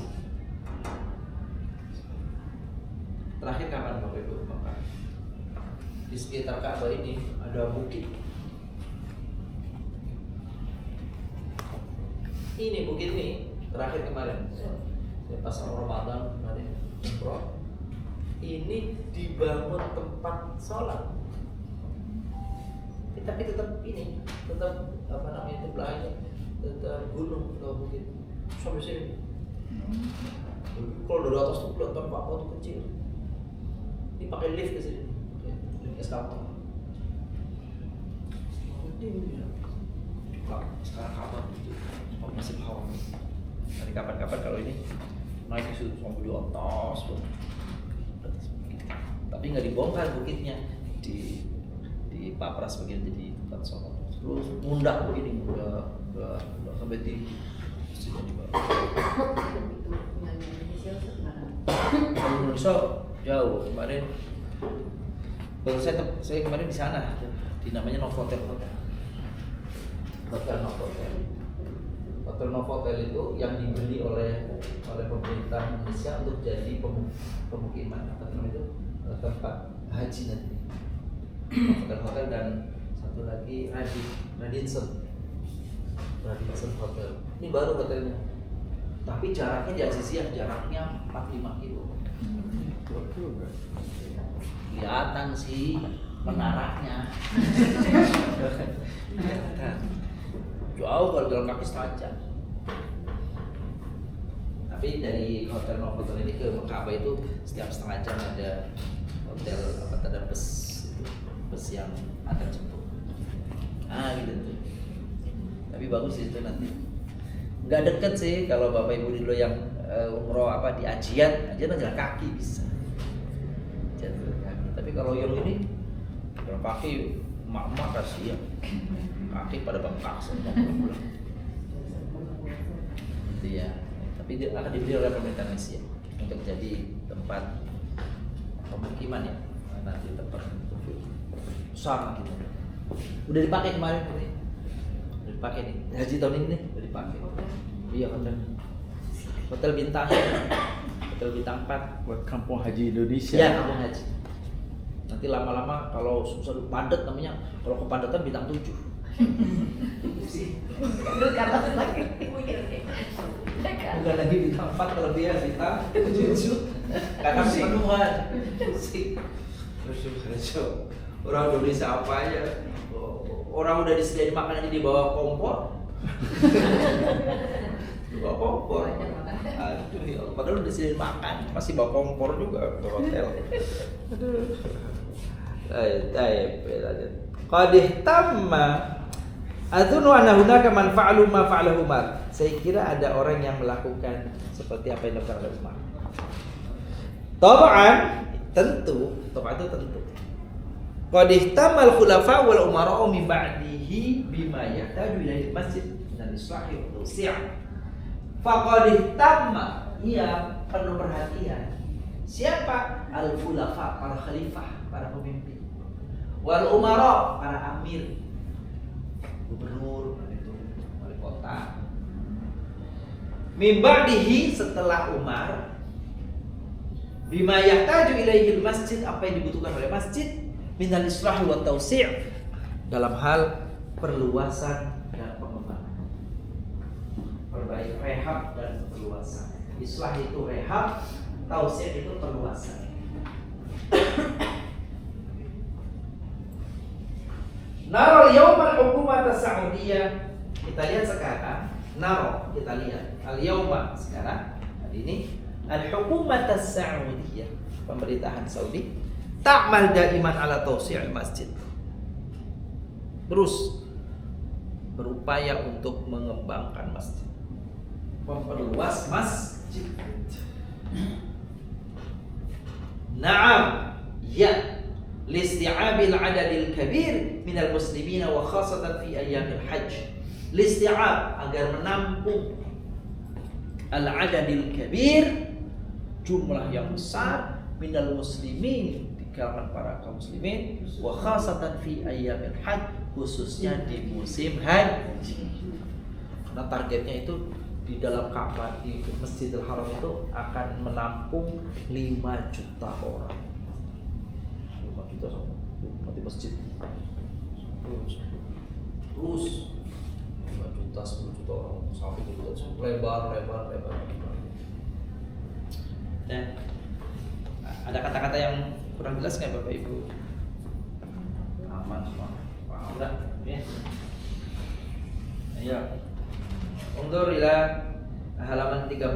Terakhir kapan Bapak Ibu makan? Di sekitar Ka'bah ini ada bukit. Ini bukit ini terakhir kemarin pas Ramadan kemarin, bro. Ini dibangun tempat sholat. Tapi tetap ini, tetap apa namanya itu belahnya, tetap gunung atau bukit sampai sini. Kalau dari atas tuh kelihatan Pak tuh kecil. Ini pakai lift ke sini, lift eskalator. Sekarang kapan gitu? Masih hawa. Nanti kapan-kapan kalau ini naik ke situ sampai di atas, tapi nggak dibongkar bukitnya, di papras bagian jadi tempat sholat. Terus mundak begini, udah sampai di sini juga. Kalau Indonesia jauh kemarin. Kalau saya kemarin di sana, di namanya Novotel Hotel. Hotel Novotel. Hotel Novotel itu yang dibeli oleh pemerintah Indonesia untuk jadi pemukiman apa namanya itu tempat haji nanti. Hotel dan satu lagi Radisson Hotel. Ini baru hotelnya. Tapi jaraknya di Aziziyah jaraknya 45 kilo. Kelihatan sih menaranya. Jauh kalau jalan kaki setengah jam. Tapi dari Hotel Novotel ini ke Ka'bah itu setiap setengah jam ada hotel ada bus yang antar jemput. Gitu tuh. Tapi bagus itu nanti. Nggak deket sih kalau Bapak Ibu dulu yang umroh di Ajian jalan kaki bisa. Jalan kaki. Tapi kalau yang ini jalan kaki emak-emak kasihan. Kaki pada bengkak semua pulang. Iya, tapi dia akan dibeli oleh pemerintah Indonesia untuk jadi tempat pemukiman ya, nanti tempat sama gitu. Udah dipakai kemarin nih, udah dipakai nih. Haji tahun ini nih udah dipakai. Iya hotel bintang, hotel bintang 4 buat kampung haji Indonesia. Iya kampung haji. Nanti lama-lama kalau susah padat namanya, kalau kepadatan bintang 7. Lu kata lagi Bukan lagi bintang 4 kalau dia bintang 7 karena penuhan orang Indonesia apa aja, orang udah disediain makanan di bawah kompor. Di bawah kompor. Aduh ya, padahal udah disediain makan masih bawa kompor juga ke hotel. Aduh. Qadih tamma Adunu anna hunaka man fa'alu ma fa'alahu Umar. Saya kira ada orang yang melakukan seperti apa yang dilakukan oleh Umar. Tab'an tentu. Qad ihtamal khulafa wal umara'u min ba'dihi bima yahtaju ilaihi masjid dan islahi wa tawsi'. Faqad ihtamma, ia perlu perhatian. Siapa? Al khulafa, para khalifah, para pemimpin. Wal umara, para amir, gubernur, wali kota. Min ba'dihi, setelah Umar, bima yahtaju ilaihi masjid, apa yang dibutuhkan oleh masjid, minal islahi wa tawsi', dalam hal perluasan dan pengembangan. Perbaik rehab dan perluasan. Islah itu rehab, tawsi' itu perluasan. Naro al-yawma al-hukumat as-Saudiyah. Kita lihat sekarang, kita lihat al-yawma sekarang, hari ini al-hukumat as-Saudiyah, pemerintahan Saudi, ta'mal daiman ala tawsi'il masjid. Terus berupaya untuk mengembangkan masjid, memperluas masjid. Naam, ya. listi'abil adadil kabir minal muslimina wa khasatan fi ayyamil hajj. Listi'ab agar menampung al-adadil kabir, jumlah yang besar, minal muslimin di kalangan para kaum muslimin, wa khasatan fi ayyamil hajj, khususnya di musim haji. Karena targetnya itu di dalam Ka'bah di Masjidil Haram itu akan menampung 5 juta orang. 5 juta sama di masjid. Terus 5 juta, 10 juta orang sampai itu lebar. Nah, ada kata-kata yang kurang jelas nggak Bapak Ibu? Aman semua. Paham nggak? Ya. Ayo. Undur ila halaman 38.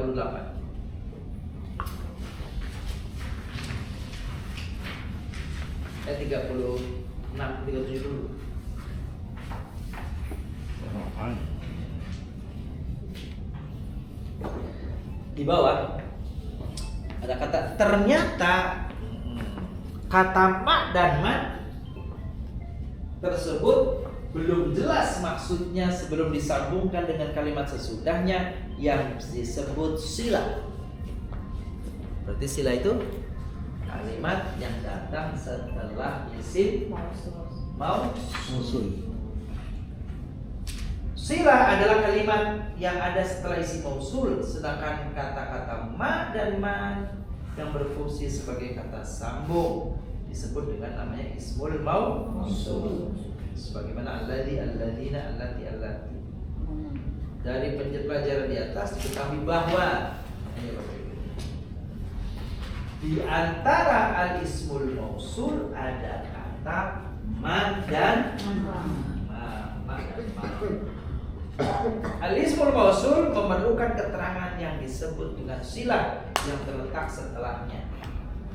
Eh 36, 37 dulu. Di bawah ada kata ternyata kata mak dan man tersebut belum jelas maksudnya sebelum disambungkan dengan kalimat sesudahnya yang disebut sila. Berarti sila itu kalimat yang datang setelah isim mausul. Sila adalah kalimat yang ada setelah isim mausul, sedangkan kata-kata ma dan man yang berfungsi sebagai kata sambung disebut dengan namanya ismul mausul. Sebagaimana alladzi, alladina, allati, allati. Dari pelajaran di atas diketahui bahwa di antara al-ismul mausul ada kata man dan ma. Al-ismul mausul memerlukan keterangan yang disebut dengan silah yang terletak setelahnya.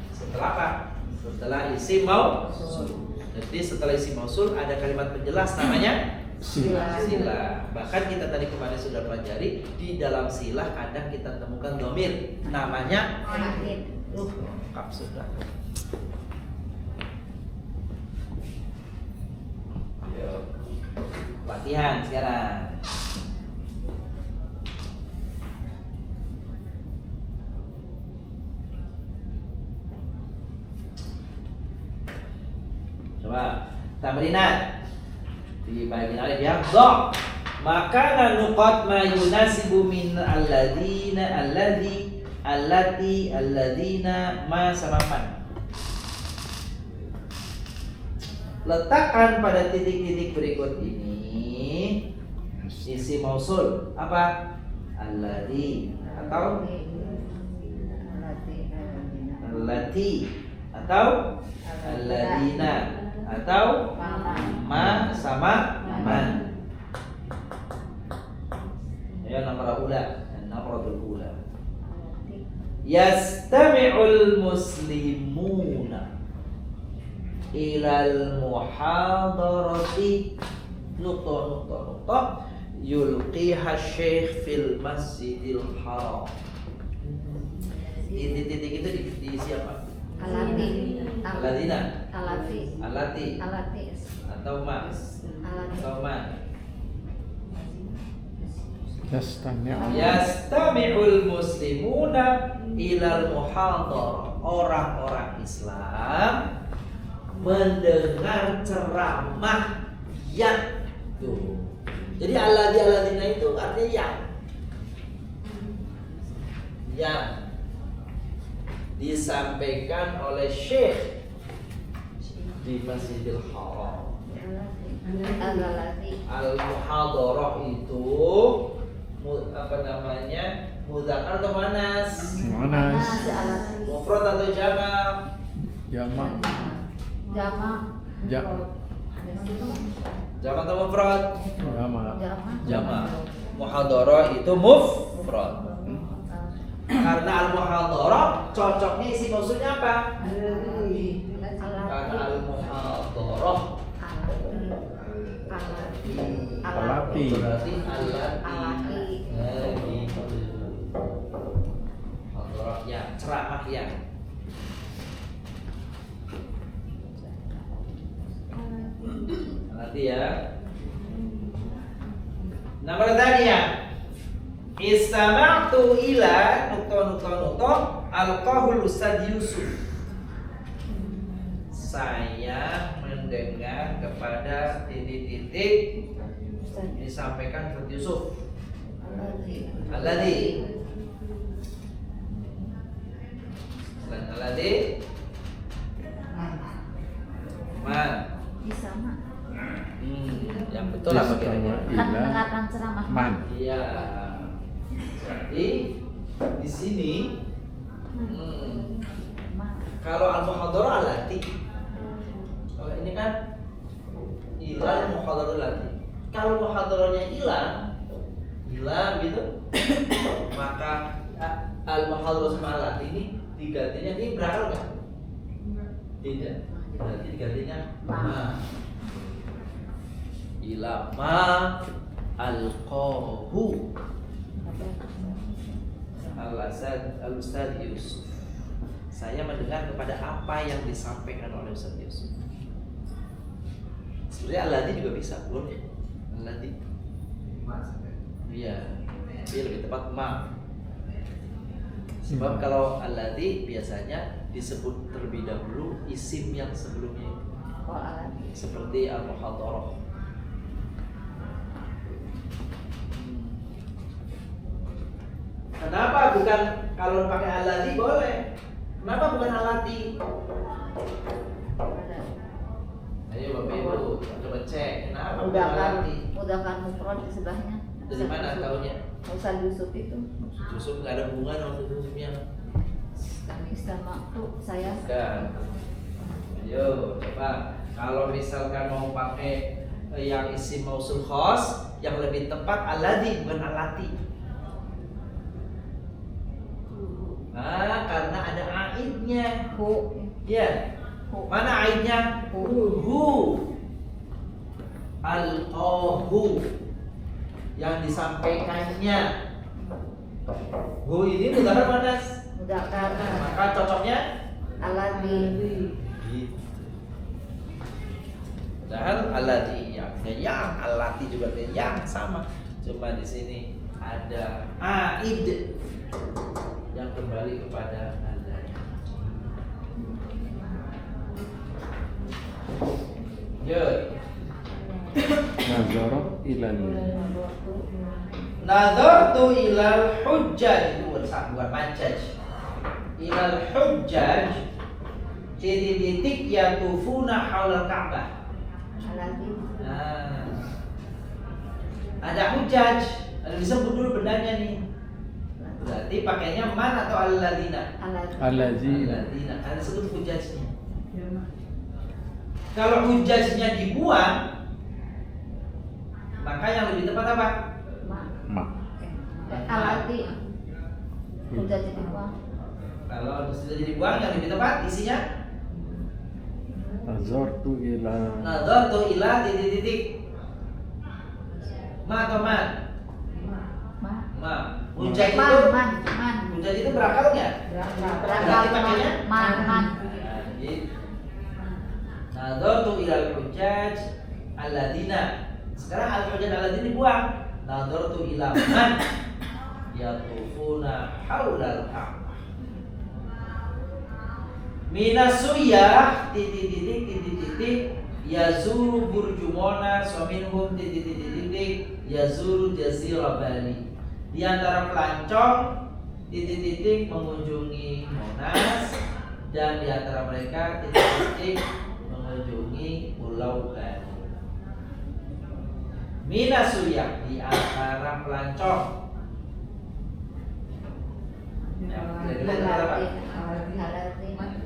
Setelah apa? Setelah isim mausul. Jadi setelah isim mausul ada kalimat penjelas namanya sila. Bahkan kita tadi kemarin sudah pelajari di dalam silah kadang kita temukan domir namanya lengkap sudah. Yuk. Latihan sekarang. Coba tamrinat di bagian alif ya. Dha maka nuqat ma yunasibu min alladina alladhi allati alladina ma sama man. Letakkan pada titik-titik berikut ini isim mausul apa? Alladhi atau allati atau alladina atau ma sama man. Ya nomor ula, nomor ula. Yastami'ul muslimuna ilal muhadarati nukta yulqiha syekh fil masjidil haram. Titik-titik itu diisi apa? Alladina alati atau ma atau man. Yastami'ul muslimuna ilal muhadharah. Orang-orang Islam mendengar ceramah yang tuh. Jadi alladina itu artinya yang disampaikan oleh Syekh di Masjidil Haram. Al-muhadharah itu apa namanya? Muzakkar atau muannas? Muannas. Mufrad atau jama'? Jama'. Jama' atau mufrad? Jama'. Muhadharah itu mufrad. Karena al-muhadharah cocoknya isi mausulnya apa? Karena al-muhadharah Alati. berarti alati. Gitu. Muhadharah ya, ceramah ya. Nanti ya. Nomor tadi ya. Istama'tu ila nukto alqahul Ustaz Yusuf. Saya mendengar kepada titik-titik disampaikan Ustaz Yusuf. Alladhi. Selain alladhi man. Bisa mak. Yang betul apa kira-kira? Kan mendengarkan ceramah. Man. Iya. Jadi di sini kalau al-muhadarah allati. Kalau ini kan ilal muhadarah allati. Kalau muhadarahnya hilang gitu, maka al-muhadarah sama allati ini digantinya ini berakal nggak? Tidak. Berarti digantinya ma. Ila ma alqahu al-Ustaz Yusuf. Saya mendengar kepada apa yang disampaikan oleh Ustaz Yusuf. Sebenarnya alladhi juga bisa, boleh. Alladhi. Iya. Tapi lebih tepat ma. Sebab kalau alladhi biasanya disebut terlebih dahulu isim yang sebelumnya itu. Oh, alat. Seperti al-muhadarah. Kenapa bukan kalau pakai alladhi boleh? Kenapa bukan alati? Ayo Bapak Ibu, coba cek. Kenapa bukan alati? Mudahkan mufrad di sebelahnya. Dari mana tahunya? Ustaz Yusuf itu. Yusuf nggak ada hubungan sama Ustaz Yusufnya. Kami sama saya. Bukan. Ayo coba. Kalau misalkan mau pakai yang isim mausul khos, yang lebih tepat alladhi bukan alati. Karena ada aidnya. Hu. Ya. Mana aidnya? Hu. Al-qahu. Yang disampaikannya. Hu ini mudzakkar muannas. Mudzakkar. Maka cocoknya Alladhi. gitu. Padahal alladhi yang allati juga yang sama. Cuma di sini ada aid yang kembali kepada Allah. Ya. Nazartu ilal hujjaj itu bukan majaj. Ilal hujjaj titik yatufuna haulal Ka'bah. Alladhi. Nah, ada hujjaj, disebut dulu bendanya nih. Berarti pakainya man atau alladzina? Alladzina. Karena disebut hujjajnya. Kalau hujjajnya dibuang, maka yang lebih tepat apa? Alladhi. Udah jadi buang. Kalau sudah dibuang, yang lebih tepat isinya? Nazartu ila titik. Ma atau man? Ma. Hujjaj itu hujjaj itu berakal nggak? Berarti pakainya man. Nah, gitu. Nazartu ilal hujjaj alladzina. Sekarang al-hujjaj alladzina dibuang. Nazartu ila man yatufuna haulal Ka'bah. Minasuyah titik yazuru burjumona suaminhum titik yazuru jazirah Bali. Di antara pelancong titik mengunjungi Monas, dan di antara mereka titik mengunjungi Pulau Bali. Minasuyah di antara pelancong.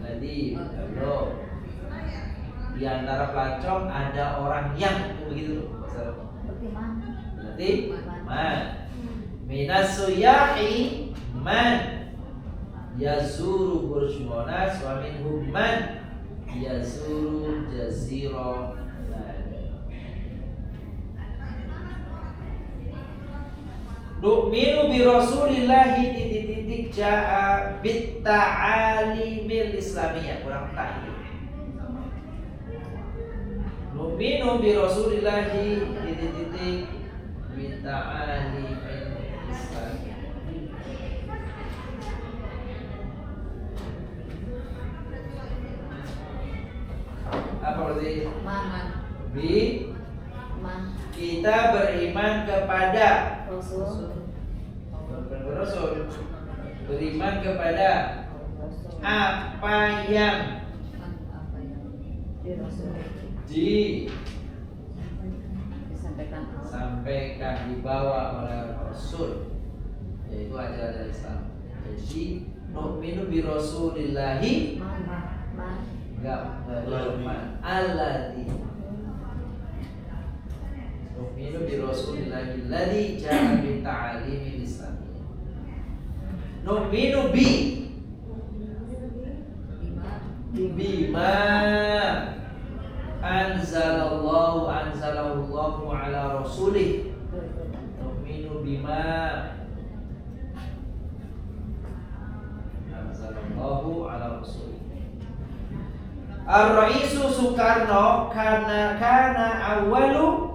Jadi di antara pelancong ada orang yang begitu berarti man. Minasuyahi man yazuru Burj Monas wa minhum man yazuru jazirah Bali. Nu'minu bi Rasulillahi titik ja'a bit ta'alimil islamiyah. Kurang tak itu. nu'minu bi rasulillahi titik minta ali Islam. Apa berarti? Man. Bi Man. kita beriman kepada Rasul. Rasul, beriman kepada apa yang Apa yang di Rasul disampaikan dibawa oleh Rasul, yaitu ajaran Islam. Jadi nu'minu bi rasulillahi enggak alladzi nu'minu bi rasulillahi alladzi ja'a bi ta'limil Islam. Nu'minu bima anzalallahu ala rasulih. Nu'minu bima anzalallahu ala rasulih. Ar-Raisu Soekarno kana awwalu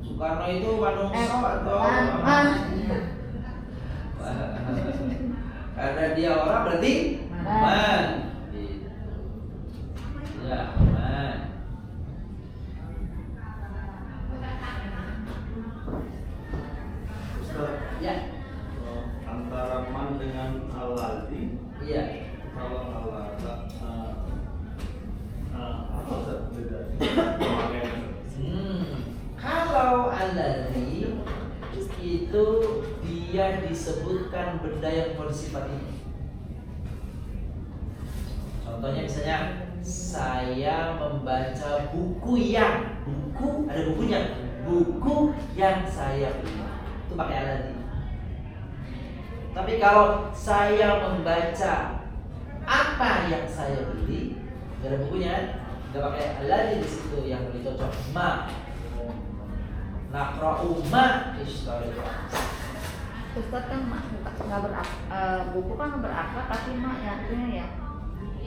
Soekarno itu manungso atau karena dia orang berarti man. Gitu. Ya, man. Ya. Antara man dengan alladzi. Iya. Kalau alladzi apa bedanya? Kalau alladzi itu dia disebutkan benda yang bersifat ini. Contohnya misalnya saya membaca buku yang ada bukunya, buku yang saya beli, itu pakai alladzi. Tapi kalau saya membaca apa yang saya beli, nggak ada bukunya, nggak pakai alladzi di situ, yang lebih cocok ma. Naqra'u ma ishtari. Ustaz kan nggak buku kan berakar tapi mak ya artinya ya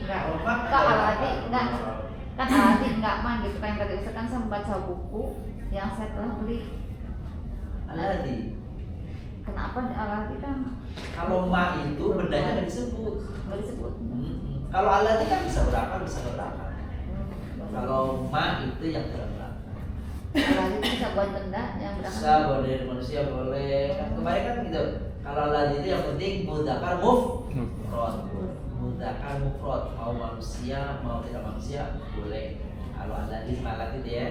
nggak alati nggak kan alati nggak man gitu kan. Yang tadi Ustaz kan saya membaca buku yang saya telah beli Alladzi. Kenapa alati kan Kalau ma itu bendanya nggak disebut. Kalau alladzi kan bisa berakar bisa berakar. Kalau ma itu yang tidak berakar. alati itu bisa buat benda yang berakar. Bisa boleh manusia boleh. Kan kemarin kan gitu. Kalau alladzi itu yang penting mudzakkar mufrad. Mudzakkar mufrad, mau manusia mau tidak manusia boleh. Kalau alladzi itu ya.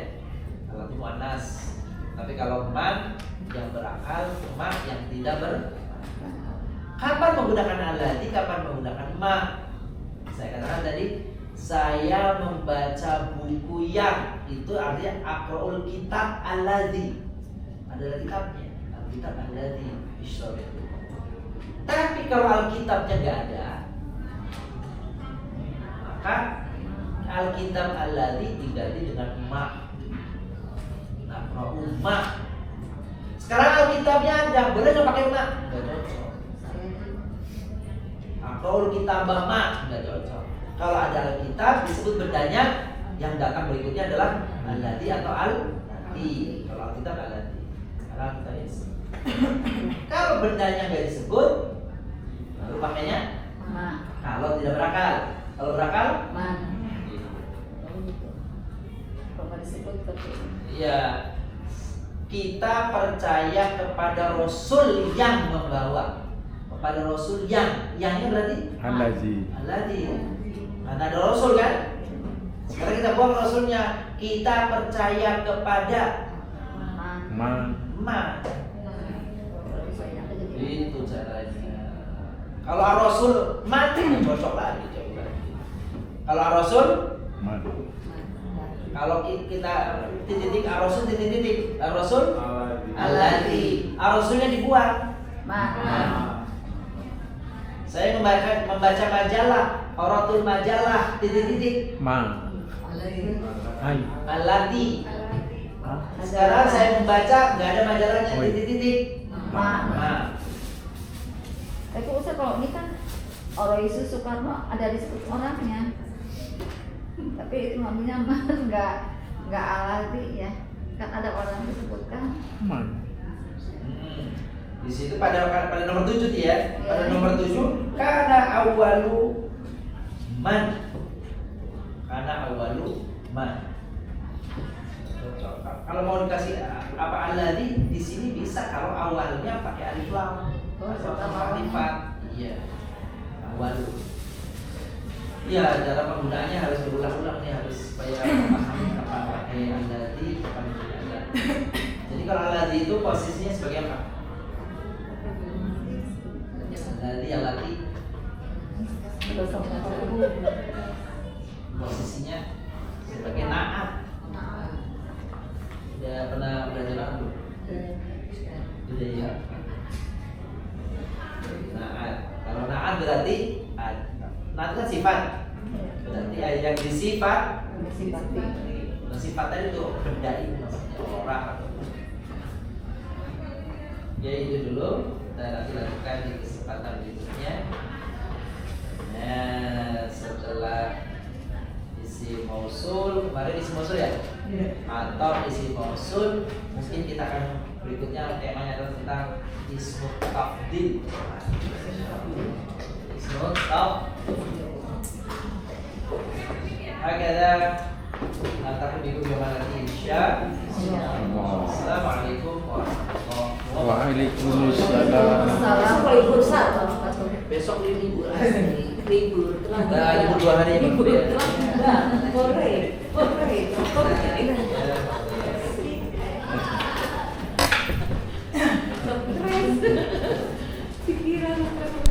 Kalau itu muannas. Tapi kalau man yang berakal, ma yang tidak Kapan menggunakan alladzi, kapan menggunakan ma? Saya katakan tadi, saya membaca buku yang itu artinya aqra'ul kitab alladzi. Adalah kitabnya, alkitab alladzi ishtari. Tapi kalau alkitabnya nggak ada, maka alkitab alladzi diganti dengan ma. Naqra'u ma. Sekarang alkitabnya ada, boleh nggak pakai ma? Nggak cocok. Aqra'ul kitab ma nggak cocok. Kalau ada alkitab disebut bendanya yang datang berikutnya adalah alladzi atau al-lati. Kalau alkitab alladzi. Kalau alkitab itu. Kalau bendanya nggak disebut, baru pakainya Ma. kalau tidak berakal. Kalau berakal, Man. Kalau nggak disebut seperti ini. iya. Kita percaya kepada Rasul yang membawa, kepada Rasul yangnya berarti alladzi. Karena ada Rasul kan. Sekarang kita buang Rasulnya, kita percaya kepada ma. Itu caranya. Kalau Rasul mati bosok lagi coba. Kalau Rasul kalau kita titik Rasul titik Rasul alladzi. Rasulnya dibuang. Saya membaca majalah, Qaratul majalah titik-titik. Hai. Alladzi. Sekarang saya membaca nggak ada majalahnya, titik-titik. Ma. Tapi Ustaz kalau ini kan orang Yesus Soekarno ada disebut orangnya. Tapi itu namanya mah nggak alati ya. Kan ada orang disebutkan. Di situ pada nomor 7 ya. Pada Ya. nomor 7 kana awwalu man. Kana awwalu man. Kalau mau dikasih apa alladzi di sini bisa kalau awalnya pakai alif lam. Atau ma'rifat. Iya. Awwalu. Iya, cara penggunaannya harus berulang-ulang nih, harus supaya paham kapan pakai alladzi, kapan tidak alladzi. Jadi kalau alladzi itu posisinya sebagai apa? Alladzi posisinya sebagai naat. Udah pernah belajar apa? Udah ya. Naat. Kalau naat berarti naat kan sifat. Berarti yang disifat. Sifat tadi itu benda itu maksudnya orang atau ya itu dulu. Kita nanti lakukan di kesempatan berikutnya. Nah, setelah isi mausul, kemarin isi mausul ya? Atau isi mausul, mungkin kita akan berikutnya temanya adalah tentang ismu tafdil. Ismu tafdil. Hakada nataku bikum yamalati insya. Assalamualaikum warahmatullahi wabarakatuh. Waalaikumsalam. Waalaikumsalam. Besok libur. Libur. Nah, libur 2 hari ya. Libur. Sore.